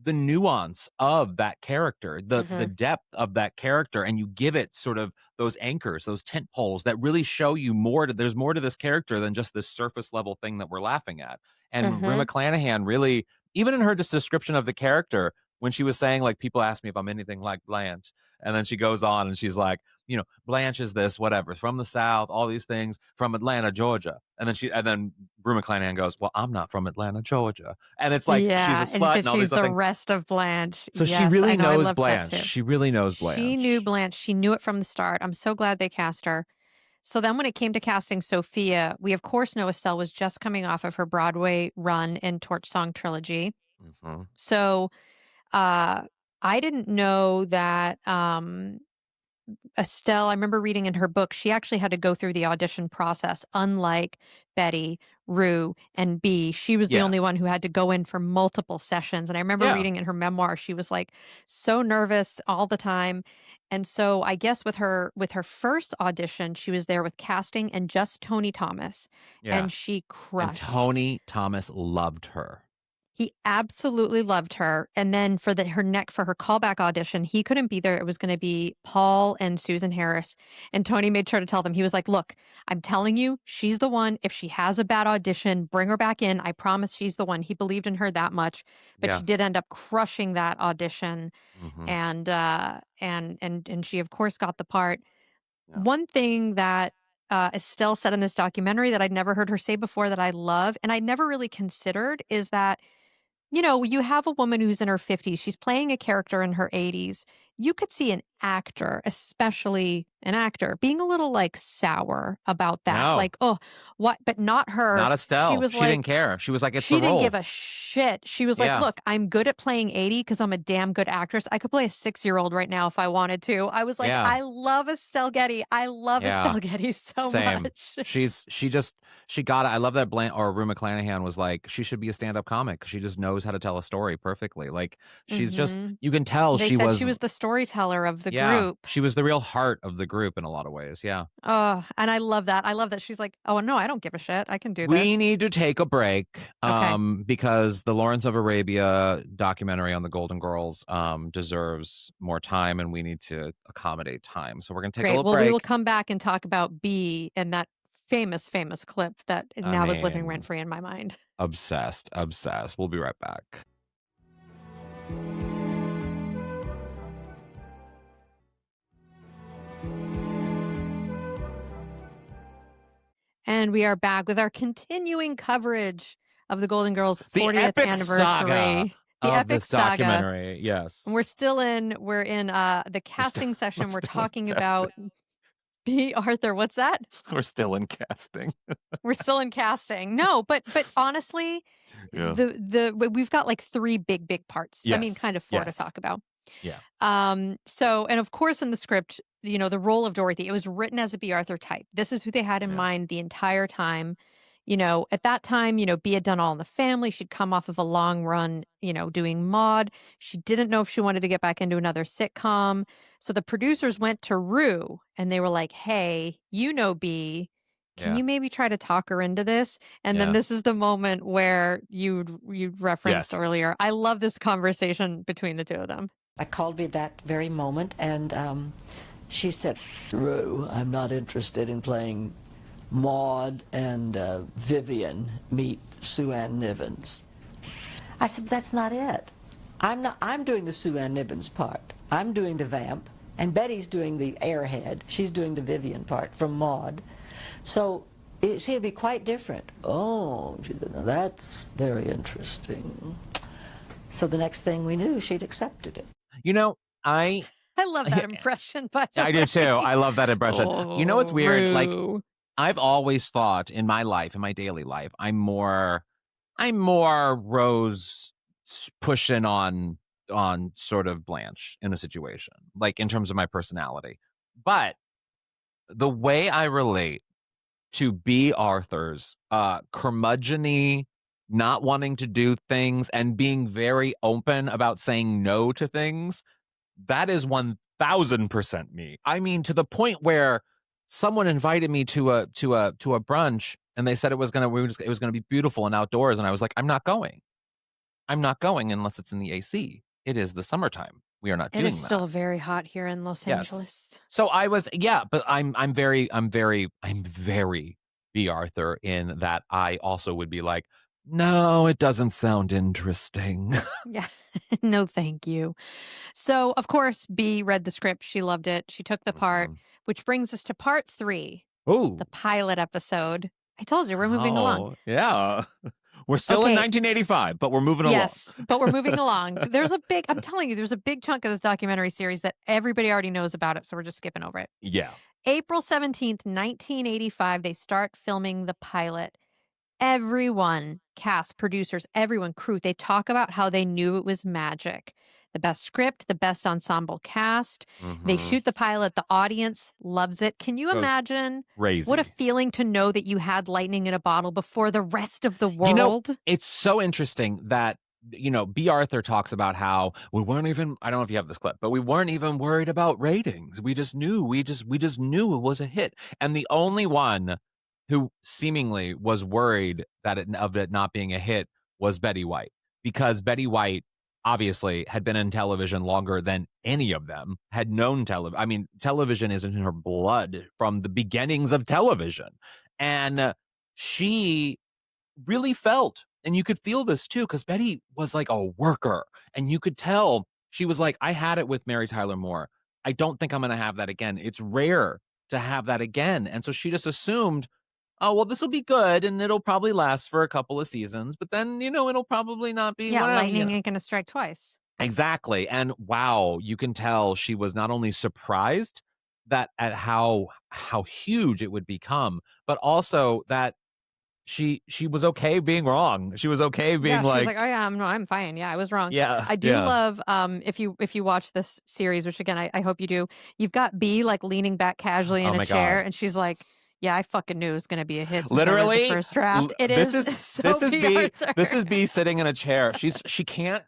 the nuance of that character, the depth of that character, and you give it sort of those anchors, those tent poles that really show you there's more to this character than just this surface level thing that we're laughing at. And Rue McClanahan really, even in her description of the character, when she was saying, like, people ask me if I'm anything like Blanche, and then she goes on and she's like, you know, Blanche is this, whatever, from the South, all these things, from Atlanta, Georgia. And then Rue McClanahan goes, well, I'm not from Atlanta, Georgia. And it's like, she's a slut and all these other things. She's the rest of Blanche. So she really knows Blanche. She really knows Blanche. She knew Blanche. She knew it from the start. I'm so glad they cast her. So then when it came to casting Sophia, we of course know Estelle was just coming off of her Broadway run in Torch Song Trilogy. So I didn't know that Estelle, I remember reading in her book, she actually had to go through the audition process, unlike Betty, Rue, and B. She was the only one who had to go in for multiple sessions. And I remember reading in her memoir, she was like so nervous all the time. And so I guess with her first audition, she was there with casting and just Tony Thomas. And she crushed. And Tony Thomas loved her. He absolutely loved her. And then for her callback audition, he couldn't be there. It was going to be Paul and Susan Harris. And Tony made sure to tell them, he was like, look, I'm telling you, she's the one. If she has a bad audition, bring her back in. I promise she's the one. He believed in her that much. But she did end up crushing that audition. And she, of course, got the part. Yeah. One thing that Estelle said in this documentary that I'd never heard her say before that I love, and I never really considered, is that, you know, you have a woman who's in her 50s. She's playing a character in her 80s. You could see an actor, especially an actor, being a little like sour about that. No. Like, oh, what? But not her. Not Estelle. She didn't care. She was like, it's the role. She didn't give a shit. She was like, look, I'm good at playing 80 because I'm a damn good actress. I could play a 6-year-old right now if I wanted to. I was like, I love Estelle Getty. I love Estelle Getty so much. She got it. I love that Rue McClanahan was like, she should be a stand-up comic. She just knows how to tell a story perfectly. Like, she's just, you can tell she was the storyteller of the group. She was the real heart of the group in a lot of ways. Yeah. Oh, and I love that. I love that she's like, oh no, I don't give a shit. I can do this. We need to take a break because the Lawrence of Arabia documentary on the Golden Girls deserves more time, and we need to accommodate time. So we're going to take a little break. We will come back and talk about B and that famous clip that now is living rent-free in my mind. Obsessed. We'll be right back. And we are back with our continuing coverage of the Golden Girls 40th anniversary. The epic documentary. Saga. Yes. And we're in the casting session. We're talking about B. Arthur. What's that? We're still in casting. We're still in casting. No, but honestly, we've got like 3 big parts. Yes. I mean, kind of 4 to talk about. Yeah. So, and of course in the script, you know, the role of Dorothy, it was written as a B. Arthur type. This is who they had in mind the entire time. You know, at that time, you know, B had done All in the Family. She'd come off of a long run, you know, doing Maude. She didn't know if she wanted to get back into another sitcom. So the producers went to Rue and they were like, hey, you know B, can you maybe try to talk her into this? And then this is the moment where you referenced earlier. I love this conversation between the two of them. I called me that very moment, and she said, Rue, I'm not interested in playing Maude and Vivian meet Sue Ann Nivens. I said, that's not it. I'm doing the Sue Ann Nivens part. I'm doing the vamp, and Betty's doing the airhead. She's doing the Vivian part from Maude. So it'd be quite different. Oh, she said, now that's very interesting. So the next thing we knew, she'd accepted it. You know, I love that impression. But I do too. I love that impression. You know what's weird? Rue. Like, I've always thought in my life, in my daily life, I'm more Rose pushing on sort of Blanche in a situation, like in terms of my personality. But the way I relate to B. Arthur's curmudgeon-y, not wanting to do things and being very open about saying no to things, that is 1000% me. I mean, to the point where someone invited me to a brunch and they said it was gonna be beautiful and outdoors, and I was like, I'm not going unless it's in the AC. It is the summertime. We are not doing that. It is still very hot here in Los Angeles. So I was, but I'm very B. Arthur in that I also would be like, no, it doesn't sound interesting. Yeah. No, thank you. So, of course, B read the script. She loved it. She took the part, which brings us to part 3. Ooh. The pilot episode. I told you, we're moving along. Yeah. We're still in 1985, but we're moving along. Yes, but we're moving along. I'm telling you, there's a big chunk of this documentary series that everybody already knows about it, so we're just skipping over it. Yeah. April 17th, 1985, they start filming the pilot. Everyone, cast, producers, everyone, crew, they talk about how they knew it was magic. The best script, the best ensemble cast. They shoot the pilot. The audience loves it. Can you imagine what a feeling to know that you had lightning in a bottle before the rest of the world? You know, it's so interesting that, you know, B. Arthur talks about how we weren't even, I don't know if you have this clip, but we weren't even worried about ratings. We just knew, we just knew it was a hit. And the only one who seemingly was worried of it not being a hit was Betty White. because Betty White obviously had been in television longer than any of them had known television. I mean, television is in her blood from the beginnings of television. And she really felt, and you could feel this too, because Betty was like a worker, and you could tell she was like, I had it with Mary Tyler Moore. I don't think I'm going to have that again. It's rare to have that again. And so she just assumed, oh, well, this will be good, and it'll probably last for a couple of seasons, but then, it'll probably not be. Yeah, whatever, lightning ain't gonna strike twice. Exactly. And wow, you can tell she was not only surprised that at how huge it would become, but also that she was okay being wrong. She was okay being She's like, oh yeah, I'm fine. Yeah, I was wrong. Yeah, I do love if you watch this series, which again I hope you do. You've got B like leaning back casually in a chair, and she's like, yeah, I fucking knew it was going to be a hit. Since literally, the first draft. This is B. This is B sitting in a chair. She can't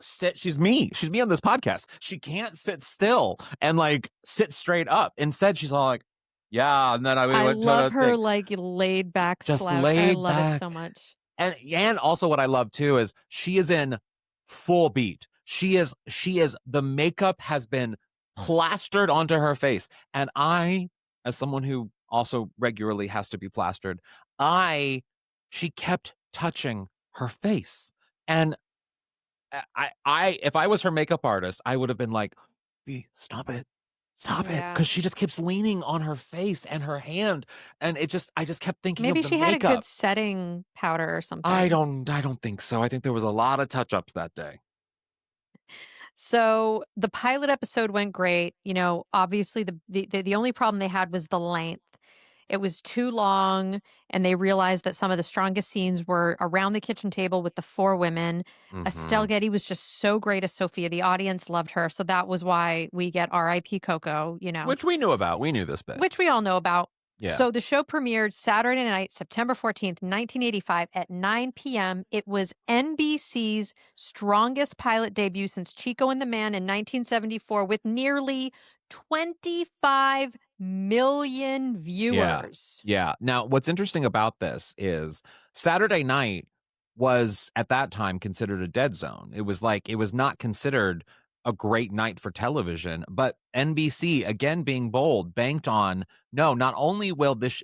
sit. She's me on this podcast. She can't sit still and like sit straight up. Instead, she's all like, yeah. And then I love her like laid back just slouch. laid I love back. it so much. And also what I love too is she is in full beat. She is the makeup has been plastered onto her face. And I, as someone who also regularly has to be plastered, she kept touching her face. And I if I was her makeup artist, I would have been like, stop it. Because she just keeps leaning on her face and her hand. And I just kept thinking maybe of the she makeup. had a good setting powder or something. I don't think so. I think there was a lot of touch-ups that day. So the pilot episode went great. Obviously the only problem they had was the length. It was too long, and they realized that some of the strongest scenes were around the kitchen table with the 4 women. Mm-hmm. Estelle Getty was just so great as Sophia. The audience loved her. So that was why we get R.I.P. Coco, Which we knew about. We knew this bit. Which we all know about. Yeah. So the show premiered Saturday night, September 14th, 1985 at 9 p.m. It was NBC's strongest pilot debut since Chico and the Man in 1974 with nearly 25 million viewers. Yeah. Now, what's interesting about this is Saturday night was at that time considered a dead zone. It was not considered a great night for television, but NBC, again being bold, banked on, no, not only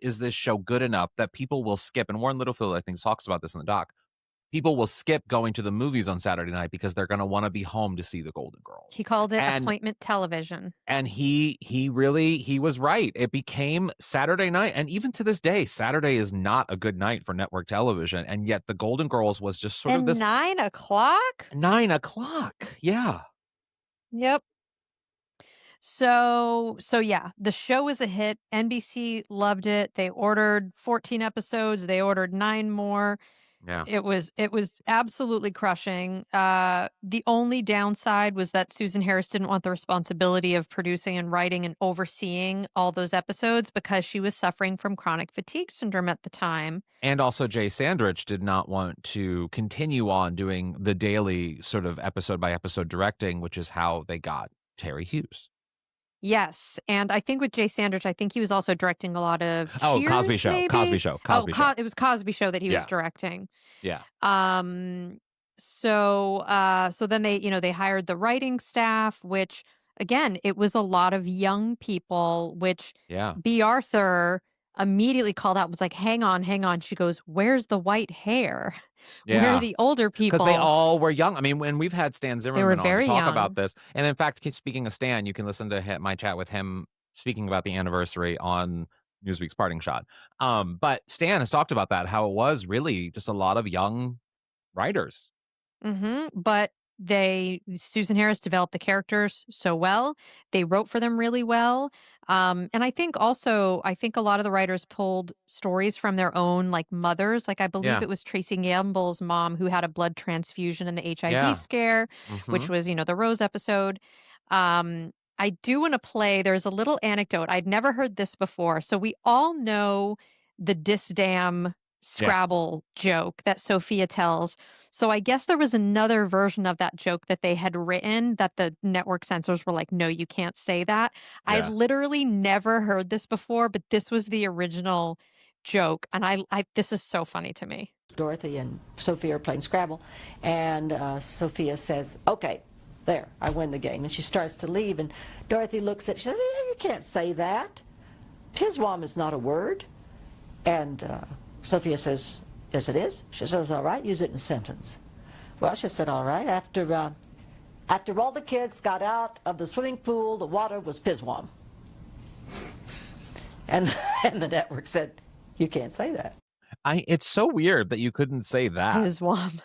is this show good enough that people will skip, and Warren Littlefield, I think, talks about this in the doc, people will skip going to the movies on Saturday night because they're going to want to be home to see the Golden Girls. He called it appointment television. And he was right. It became Saturday night. And even to this day, Saturday is not a good night for network television. And yet the Golden Girls was just sort of this 9 o'clock? 9 o'clock. Yeah. Yep. So yeah, the show was a hit. NBC loved it. They ordered 14 episodes. They ordered 9 more. Yeah. It was absolutely crushing. The only downside was that Susan Harris didn't want the responsibility of producing and writing and overseeing all those episodes because she was suffering from chronic fatigue syndrome at the time. And also Jay Sandrich did not want to continue on doing the daily sort of episode by episode directing, which is how they got Terry Hughes. Yes, and I think with Jay Sandrich, I think he was also directing a lot of Cheers, Cosby Show, maybe? Cosby Show. It was Cosby Show that he was directing. Yeah. So then they hired the writing staff, which again, it was a lot of young people, which B. Arthur immediately called out, was like, hang on. She goes, where's the white hair? Yeah. Where are the older people? Because they all were young. I mean, when we've had Stan Zimmerman on to talk about this, and in fact, speaking of Stan, you can listen to my chat with him speaking about the anniversary on Newsweek's Parting Shot. But Stan has talked about that, how it was really just a lot of young writers. Mm-hmm. But Susan Harris developed the characters so well. They wrote for them really well. And I think a lot of the writers pulled stories from their own like mothers. Like I believe it was Tracy Gamble's mom who had a blood transfusion in the HIV scare, which was, the Rose episode. I do want to play, there's a little anecdote. I'd never heard this before. So we all know the Damn Scrabble joke that Sophia tells. So I guess there was another version of that joke that they had written that the network censors were like, no, you can't say that. Yeah. I literally never heard this before, but this was the original joke. And I this is so funny to me. Dorothy and Sophia are playing Scrabble, and Sophia says, okay, there, I win the game. And she starts to leave, and Dorothy looks at her, she says, you can't say that. Piswam is not a word. And Sophia says, yes, it is. She says, all right, use it in a sentence. Well, she said, all right, after all the kids got out of the swimming pool, the water was Piswam. And the network said, you can't say that. It's so weird that you couldn't say that. Piswam.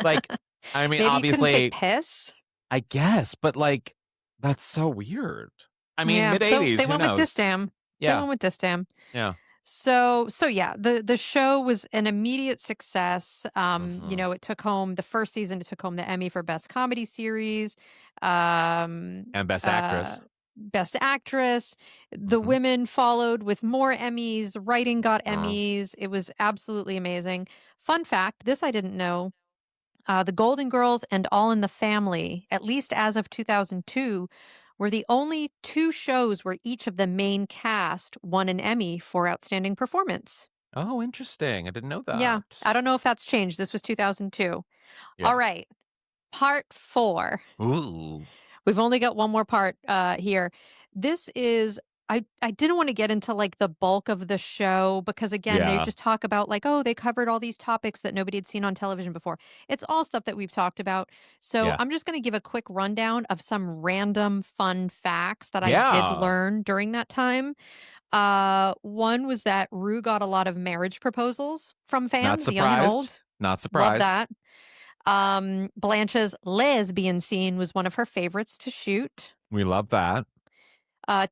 Like, I mean, Maybe obviously, you couldn't say piss. I guess, but like, that's so weird. I mean, Yeah, mid-80s, so they who went knows? with Distam. Yeah. They went with Distam. Yeah. So yeah, the show was an immediate success. You know, it took home the first season. It took home the Emmy for Best Comedy Series, And Best Actress. Best Actress. The women followed with more Emmys. Writing got Emmys. It was absolutely amazing. Fun fact: this I didn't know. The Golden Girls and All in the Family, at least as of 2002, were the only two shows where each of the main cast won an Emmy for outstanding performance. Oh, interesting. I didn't know that. Yeah, I don't know if that's changed. This was 2002. Yeah. All right, part 4. Ooh. We've only got one more part here. This is, I didn't want to get into like the bulk of the show because again, they just talk about like, oh, they covered all these topics that nobody had seen on television before. It's all stuff that we've talked about. So I'm just going to give a quick rundown of some random fun facts that I did learn during that time. One was that Rue got a lot of marriage proposals from fans, young and old. Not surprised. Love that. Blanche's lesbian scene was one of her favorites to shoot. We love that.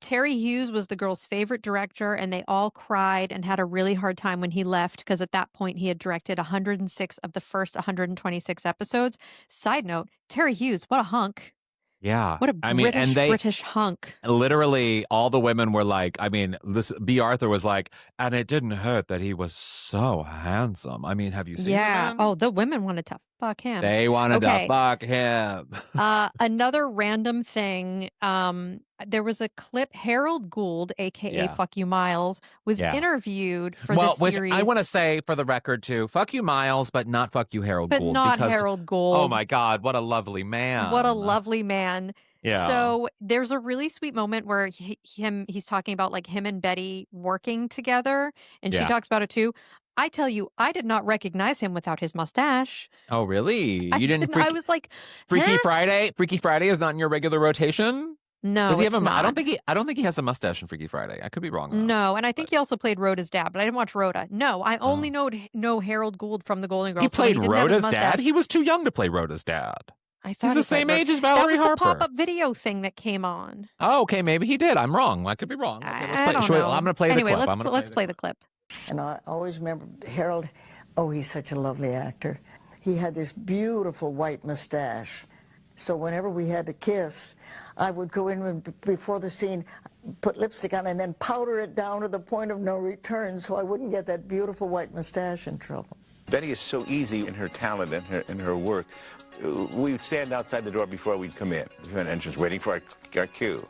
Terry Hughes was the girls' favorite director, and they all cried and had a really hard time when he left because at that point he had directed 106 of the first 126 episodes. Side note, Terry Hughes, what a hunk. Yeah. What a British hunk. Literally, all the women were like, I mean, B. Arthur was like, and it didn't hurt that he was so handsome. I mean, have you seen him? Oh, the women wanted to fuck him. They wanted to fuck him. Another random thing, there was a clip, Harold Gould, a.k.a. Fuck You Miles, was interviewed for the series. Which I want to say for the record, too, fuck you, Miles, but not fuck you, Harold Gould. But not Harold Gould. Oh, my God, what a lovely man. What a lovely man. Yeah. So there's a really sweet moment where he's talking about like him and Betty working together, and she talks about it, too. I tell you, I did not recognize him without his mustache. Oh, really? You didn't? I was like, Freaky Friday? Freaky Friday is not in your regular rotation? No, Does he have it's not. I don't think he has a mustache in Freaky Friday. I could be wrong. No, and I think he also played Rhoda's dad, but I didn't watch Rhoda. No, I only know Harold Gould from the Golden Girls. He played so Rhoda's dad? He was too young to play Rhoda's dad. I thought he's the same age as Valerie Harper. That was the pop-up video thing that came on. Oh, okay, maybe he did. I'm wrong. I could be wrong. Okay, I don't know. I'm going to play the clip. Anyway, let's play the clip. And I always remember Harold, oh, he's such a lovely actor. He had this beautiful white mustache. So whenever we had to kiss, I would go in before the scene, put lipstick on, and then powder it down to the point of no return so I wouldn't get that beautiful white mustache in trouble. Betty is so easy in her talent and in her work. We would stand outside the door before we'd come in, an entrance, waiting for our cue.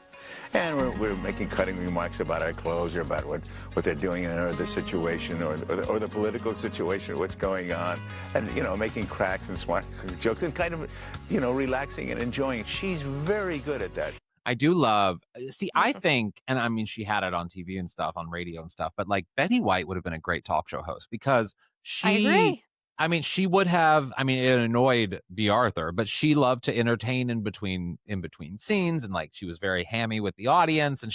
And we're making cutting remarks about our clothes or about what they're doing in the situation or the political situation, what's going on. And, you know, making cracks and smart jokes and kind of, you know, relaxing and enjoying. She's very good at that. I do love, I think, and I mean, she had it on TV and stuff, on radio and stuff, but like Betty White would have been a great talk show host because I agree. I mean, she would have, I mean, it annoyed B. Arthur, but she loved to entertain in between scenes. And like, she was very hammy with the audience. And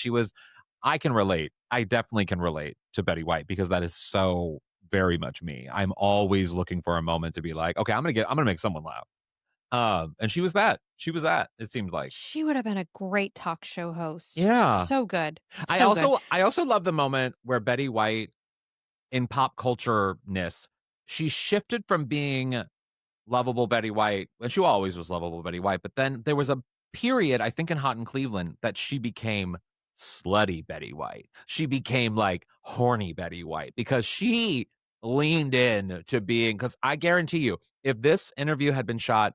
I can relate. I definitely can relate to Betty White because that is so very much me. I'm always looking for a moment to be like, okay, I'm going to make someone laugh. And she was that. It seemed like. She would have been a great talk show host. Yeah. So good. I also love the moment where Betty White, in pop culture-ness, she shifted from being lovable Betty White, and she always was lovable Betty White, but then there was a period, I think in Hot in Cleveland, that she became slutty Betty White. She became like horny Betty White because she leaned in to being, because I guarantee you, if this interview had been shot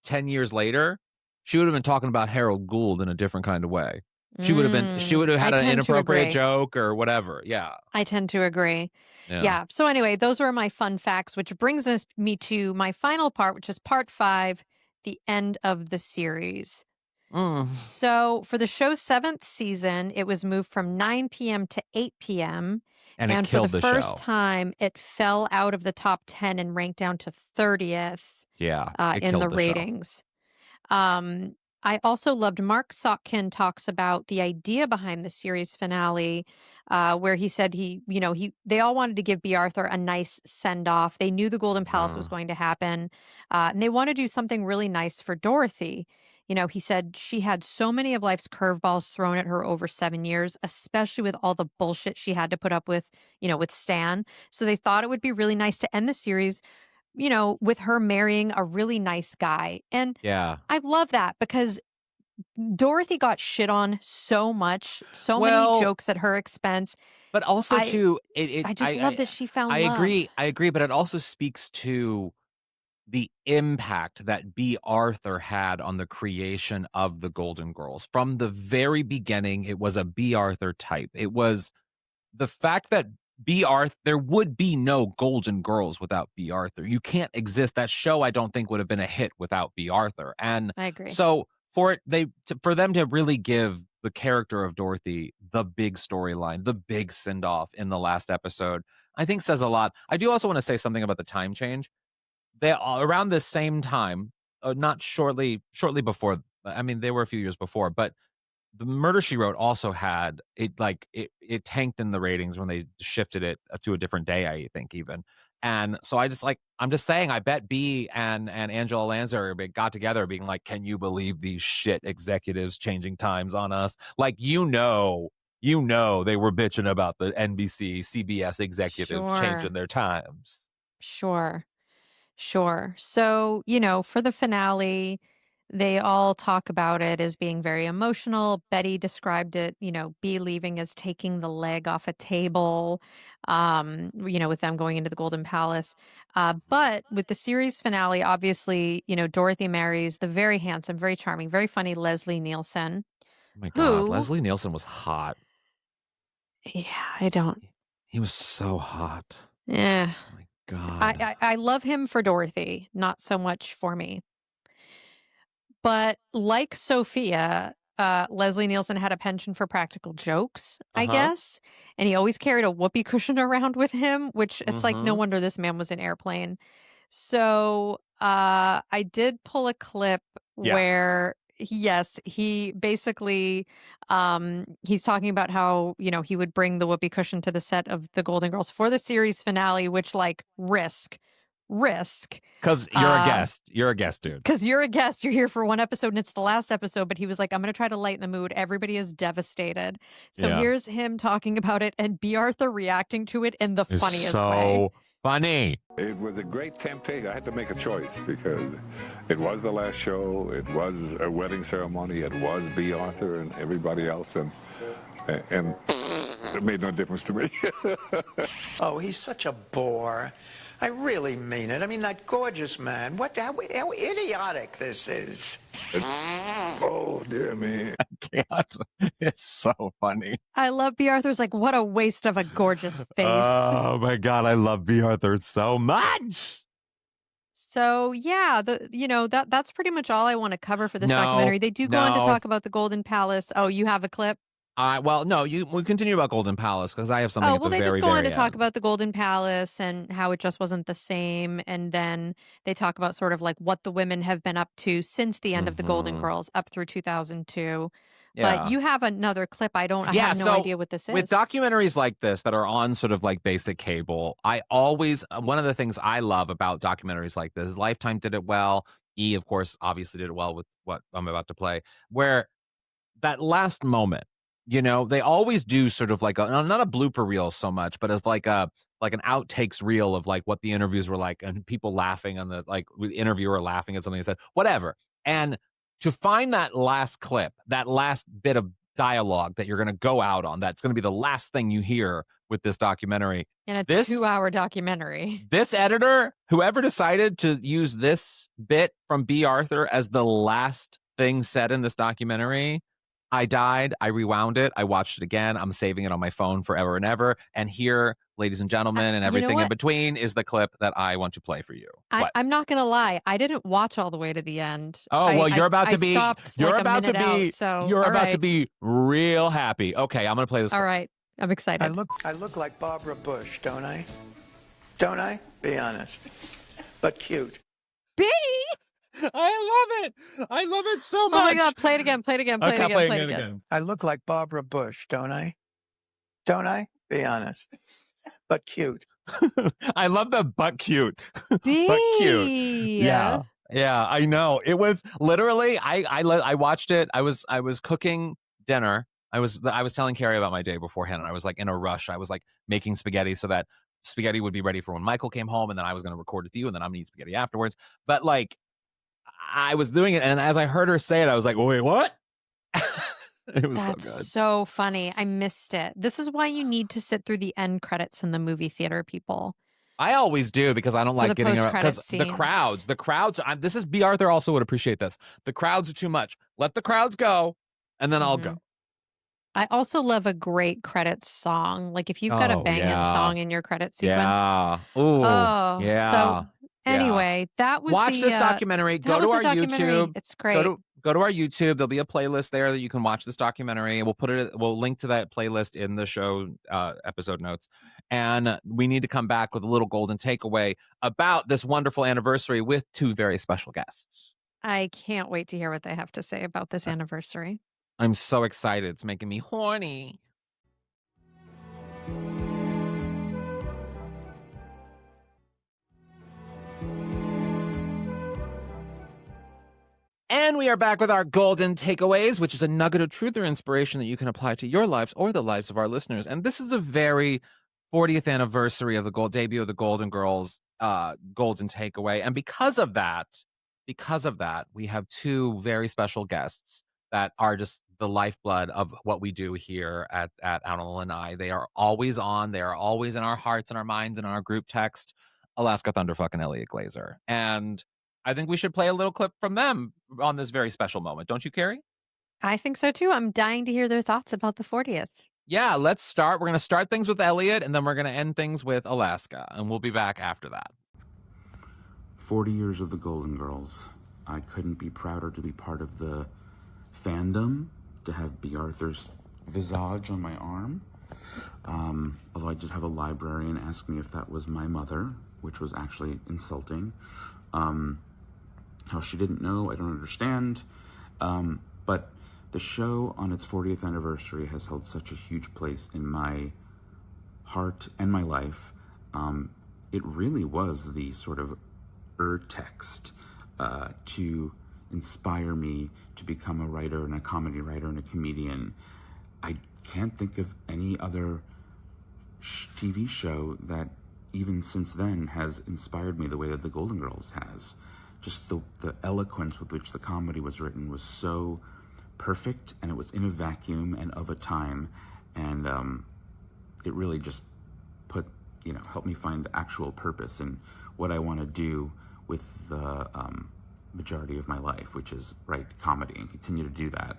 10 years later, she would have been talking about Harold Gould in a different kind of way. She would have had an inappropriate joke or whatever. Yeah. I tend to agree. Yeah. So anyway, those were my fun facts, which brings me to my final part, which is part 5, the end of the series. So for the show's 7th season, it was moved from 9 p.m. to 8 p.m. And it for killed the the first show. time, it fell out of the top 10 and ranked down to 30th Yeah, it in killed the the show. ratings. I also loved Mark Sotkin talks about the idea behind the series finale, where he said they all wanted to give B. Arthur a nice send off. They knew the Golden Palace was going to happen, and they want to do something really nice for Dorothy. He said she had so many of life's curveballs thrown at her over 7 years, especially with all the bullshit she had to put up with, with Stan. So they thought it would be really nice to end the series, with her marrying a really nice guy. And Yeah. I love that because Dorothy got shit on so much, many jokes at her expense. But also too, I just love that she found I love. I agree, but it also speaks to the impact that B. Arthur had on the creation of the Golden Girls. From the very beginning, it was a B. Arthur type. It was the fact that B. Arthur, there would be no Golden Girls without B. Arthur. You can't exist. That show, I don't think, would have been a hit without B. Arthur. And I agree. So for them to really give the character of Dorothy the big storyline, the big send-off in the last episode, I think says a lot. I do also want to say something about the time change. They around the same time, not shortly before. I mean, they were a few years before, but the Murder, She Wrote also had it it tanked in the ratings when they shifted it to a different day, I think even. And so I'm just saying, I bet B and Angela Lansbury got together being like, can you believe these shit executives changing times on us? Like, they were bitching about the NBC, CBS executives changing their times. Sure. So, for the finale, they all talk about it as being very emotional. Betty described it, B leaving as taking the leg off a table, with them going into the Golden Palace. But with the series finale, obviously, Dorothy marries the very handsome, very charming, very funny Leslie Nielsen. Oh my God, Leslie Nielsen was hot. Yeah, I don't. He was so hot. Yeah. Oh my God. I love him for Dorothy, not so much for me. But like Sophia, Leslie Nielsen had a penchant for practical jokes, I guess. And he always carried a whoopee cushion around with him, which it's like, no wonder this man was in Airplane. So I did pull a clip where, yes, he basically, he's talking about how, he would bring the whoopee cushion to the set of the Golden Girls for the series finale, which risk. Because you're a guest. You're a guest, dude. Because you're a guest. You're here for one episode and it's the last episode. But he was like, I'm going to try to lighten the mood. Everybody is devastated. So here's him talking about it and B. Arthur reacting to it in the funniest way. Funny. It was a great temptation. I had to make a choice because it was the last show. It was a wedding ceremony. It was B. Arthur and everybody else. And it made no difference to me. Oh, he's such a bore. I really mean it. I mean, that gorgeous man. How idiotic this is. Oh, dear me. I can't. It's so funny. I love B. Arthur's like, what a waste of a gorgeous face. Oh, my God. I love B. Arthur so much. So, yeah, that's pretty much all I want to cover for this documentary. They do go on to talk about the Golden Palace. Oh, you have a clip? Well, no, we continue about Golden Palace because I have something at the very, very end. They just go on to talk about the Golden Palace and how it just wasn't the same. And then they talk about sort of like what the women have been up to since the end of the Golden Girls up through 2002. Yeah. But you have another clip. I have no idea what this is. With documentaries like this that are on sort of like basic cable, one of the things I love about documentaries like this, Lifetime did it well. E, of course, obviously did it well with what I'm about to play, where that last moment, they always do sort of like not a blooper reel so much, but it's like an outtakes reel of like what the interviews were like and people laughing on the interviewer laughing at something he said, whatever. And to find that last clip, that last bit of dialogue that you're going to go out on, that's going to be the last thing you hear with this documentary. In a 2-hour documentary. This editor, whoever decided to use this bit from B. Arthur as the last thing said in this documentary, I died. I rewound it. I watched it again. I'm saving it on my phone forever and ever. And here, ladies and gentlemen, and everything in between is the clip that I want to play for you. I'm not going to lie. I didn't watch all the way to the end. Oh, well, you're about to be, you're about to be real happy. Okay, I'm going to play this. All right. I'm excited. I look like Barbara Bush, don't I? Don't I? Be honest. But cute. B! I love it. I love it so much. Oh my God. Play it again. Play it again. Play it again. I look like Barbara Bush, don't I? Don't I? Be honest. But cute. I love the but cute. B. But cute. Yeah. Yeah, I know. It was literally, I watched it. I was cooking dinner. I was telling Kerri about my day beforehand, and I was like in a rush. I was like making spaghetti so that spaghetti would be ready for when Michael came home, and then I was going to record with you, and then I'm going to eat spaghetti afterwards. But like, I was doing it, and as I heard her say it, I was like, wait, what? It was That's so good. So funny. I missed it. This is why you need to sit through the end credits in the movie theater, people. I always do, because I don't like getting around, because the crowds, this is B. Arthur also would appreciate this. The crowds are too much. Let the crowds go, and then I'll go. I also love a great credits song. Like if you've got a banging song in your credit sequence. Yeah. Ooh. Oh, yeah. So anyway, that was watch this documentary. Go to our YouTube. It's great. Go to our YouTube. There'll be a playlist there that you can watch this documentary. We'll link to that playlist in the show episode notes. And we need to come back with a little golden takeaway about this wonderful anniversary with two very special guests. I can't wait to hear what they have to say about this anniversary. I'm so excited. It's making me horny. And we are back with our golden takeaways, which is a nugget of truth or inspiration that you can apply to your lives or the lives of our listeners. And this is a very 40th anniversary of the debut of the Golden Girls golden takeaway. And because of that, we have two very special guests that are just the lifeblood of what we do here at Out on the Lanai. They are always on. They are always in our hearts and our minds and in our group text. Alaska Thunderfuck and Eliot Glazer. And I think we should play a little clip from them on this very special moment. Don't you, Kerri? I think so too. I'm dying to hear their thoughts about the 40th. Yeah, let's start. We're going to start things with Eliot, and then we're going to end things with Alaska. And we'll be back after that. 40 years of the Golden Girls. I couldn't be prouder to be part of the fandom, to have B. Arthur's visage on my arm. Although I did have a librarian ask me if that was my mother, which was actually insulting. How she didn't know, I don't understand. But the show on its 40th anniversary has held such a huge place in my heart and my life. It really was the sort of text to inspire me to become a writer and a comedy writer and a comedian. I can't think of any other TV show that even since then has inspired me the way that the Golden Girls has. Just the eloquence with which the comedy was written was so perfect, and it was in a vacuum and of a time, and it really just helped me find actual purpose in what I want to do with the majority of my life, which is write comedy and continue to do that.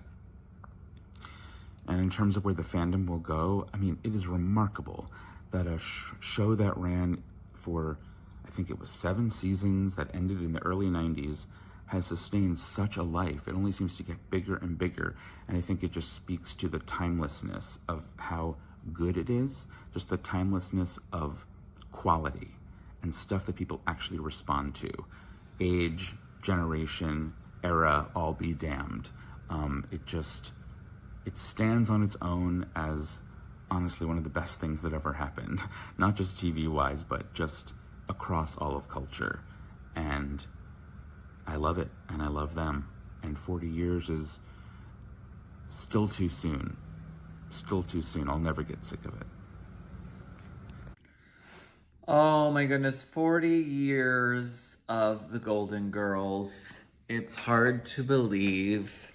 And in terms of where the fandom will go, I mean, it is remarkable that a show that ran for, I think it was 7 seasons, that ended in the early 90s, has sustained such a life. It only seems to get bigger and bigger, and I think it just speaks to the timelessness of how good it is, just the timelessness of quality and stuff that people actually respond to. Age, generation, era, all be damned. It stands on its own as honestly one of the best things that ever happened, not just TV-wise, but just across all of culture. And I love it, and I love them. And 40 years is still too soon. Still too soon. I'll never get sick of it. Oh my goodness, 40 years of the Golden Girls. It's hard to believe,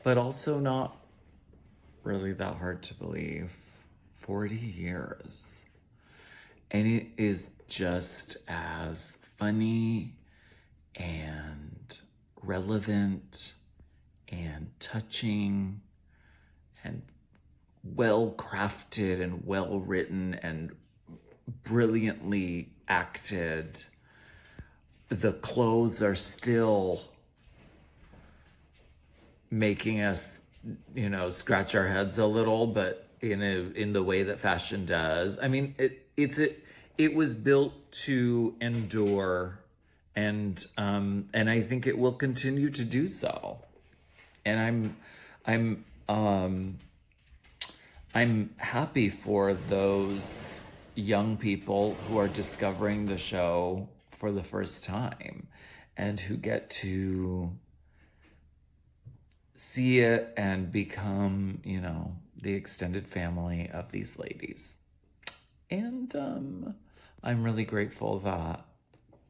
but also not really that hard to believe. 40 years. And it is just as funny and relevant and touching well crafted and well written and brilliantly acted. The clothes are still making us, scratch our heads a little, but in the way that fashion does. I mean, it was built to endure, and I think it will continue to do so. And I'm happy for those young people who are discovering the show for the first time and who get to see it and become, the extended family of these ladies. And I'm really grateful that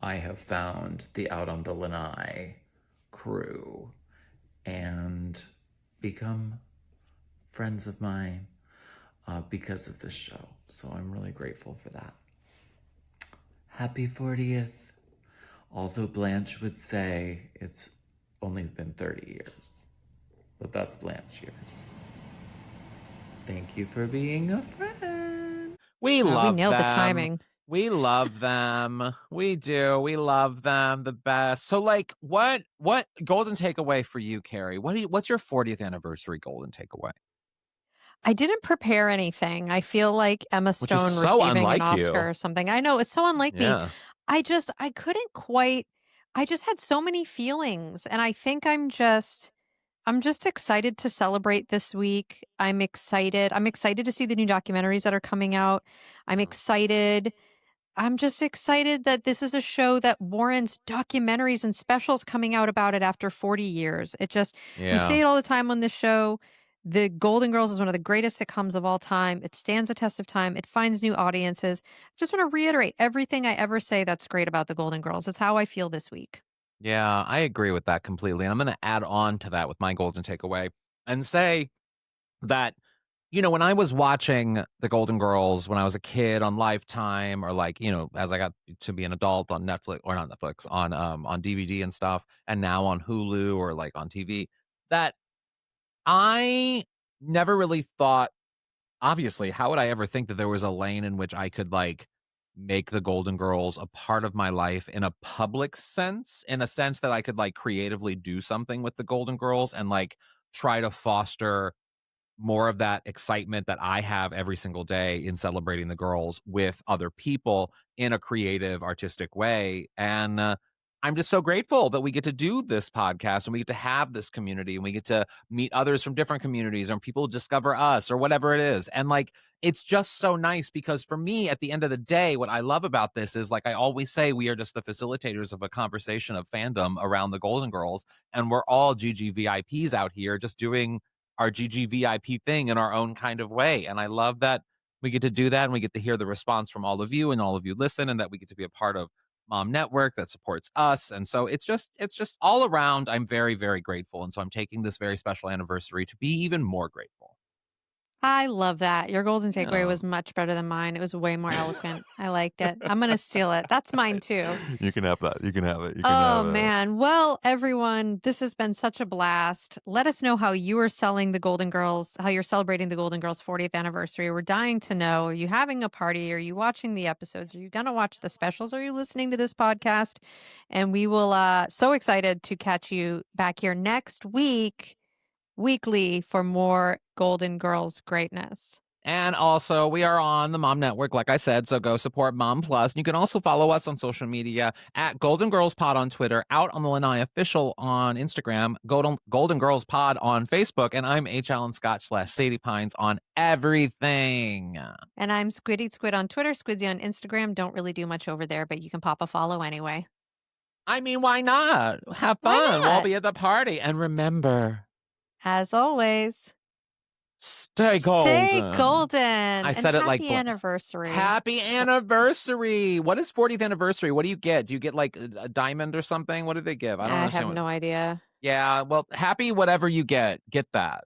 I have found the Out on the Lanai crew and become friends of mine because of this show. So I'm really grateful for that. Happy 40th. Although Blanche would say it's only been 30 years. But that's Blanche years. Thank you for being a friend. We love we nailed them. the timing. We love them. We do. We love them the best. So, like, what golden takeaway for you, Kerri? What's your 40th anniversary golden takeaway? I didn't prepare anything. I feel like Emma Stone so receiving unlike an Oscar you. or something. I know, it's so unlike me. Yeah. I couldn't quite, I just had so many feelings. And I think I'm just excited to celebrate this week. I'm excited to see the new documentaries that are coming out. I'm just excited that this is a show that warrants documentaries and specials coming out about it after 40 years. We say it all the time on this show. The Golden Girls is one of the greatest sitcoms of all time. It stands the test of time. It finds new audiences. I just want to reiterate everything I ever say that's great about the Golden Girls. It's how I feel this week. Yeah, I agree with that completely. And I'm going to add on to that with my golden takeaway and say that, when I was watching the Golden Girls when I was a kid on Lifetime, or like, as I got to be an adult on Netflix, or not Netflix, on DVD and stuff, and now on Hulu or like on TV, that I never really thought, obviously, how would I ever think that there was a lane in which I could like make the Golden Girls a part of my life in a public sense, in a sense that I could like creatively do something with the Golden Girls and like try to foster more of that excitement that I have every single day in celebrating the girls with other people in a creative, artistic way. And I'm just so grateful that we get to do this podcast and we get to have this community and we get to meet others from different communities, or people discover us, or whatever it is. And like, it's just so nice because for me, at the end of the day, what I love about this is, like I always say, we are just the facilitators of a conversation of fandom around the Golden Girls. And we're all GGVIPs out here just doing our GGVIP thing in our own kind of way. And I love that we get to do that and we get to hear the response from all of you, and all of you listen, and that we get to be a part of Mom Network that supports us. And so it's just all around, I'm very, very grateful. And so I'm taking this very special anniversary to be even more grateful. I love that. Your golden takeaway was much better than mine. It was way more eloquent. I liked it. I'm going to steal it. That's mine too. You can have that. You can have it. Man. Well, everyone, this has been such a blast. Let us know how you are selling the Golden Girls, how you're celebrating the Golden Girls 40th anniversary. We're dying to know. Are you having a party? Are you watching the episodes? Are you going to watch the specials? Are you listening to this podcast? And we will, so excited to catch you back here next week, weekly, for more Golden Girls greatness. And also, we are on the Mom Network, like I said, so go support Mom Plus. And you can also follow us on social media at Golden Girls Pod on Twitter, Out on the Lanai Official on Instagram, Golden Girls Pod on Facebook, and I'm HAlanScott / Sadie Pines on everything. And I'm Squiddy Squid on Twitter, Squidzy on Instagram. Don't really do much over there, but you can pop a follow anyway. I mean, why not? Have fun. We'll be at the party. And remember, as always, stay golden. Stay golden. I said it like happy anniversary. Happy anniversary. What is 40th anniversary? What do you get? Do you get like a diamond or something? What do they give? I have no idea. Yeah, well, happy whatever you get. Get that.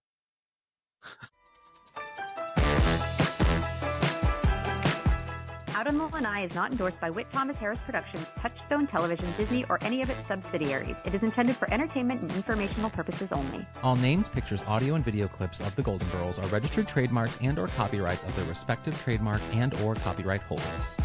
Out on the Lanai is not endorsed by Whit Thomas Harris Productions, Touchstone Television, Disney, or any of its subsidiaries. It is intended for entertainment and informational purposes only. All names, pictures, audio, and video clips of the Golden Girls are registered trademarks and/or copyrights of their respective trademark and/or copyright holders.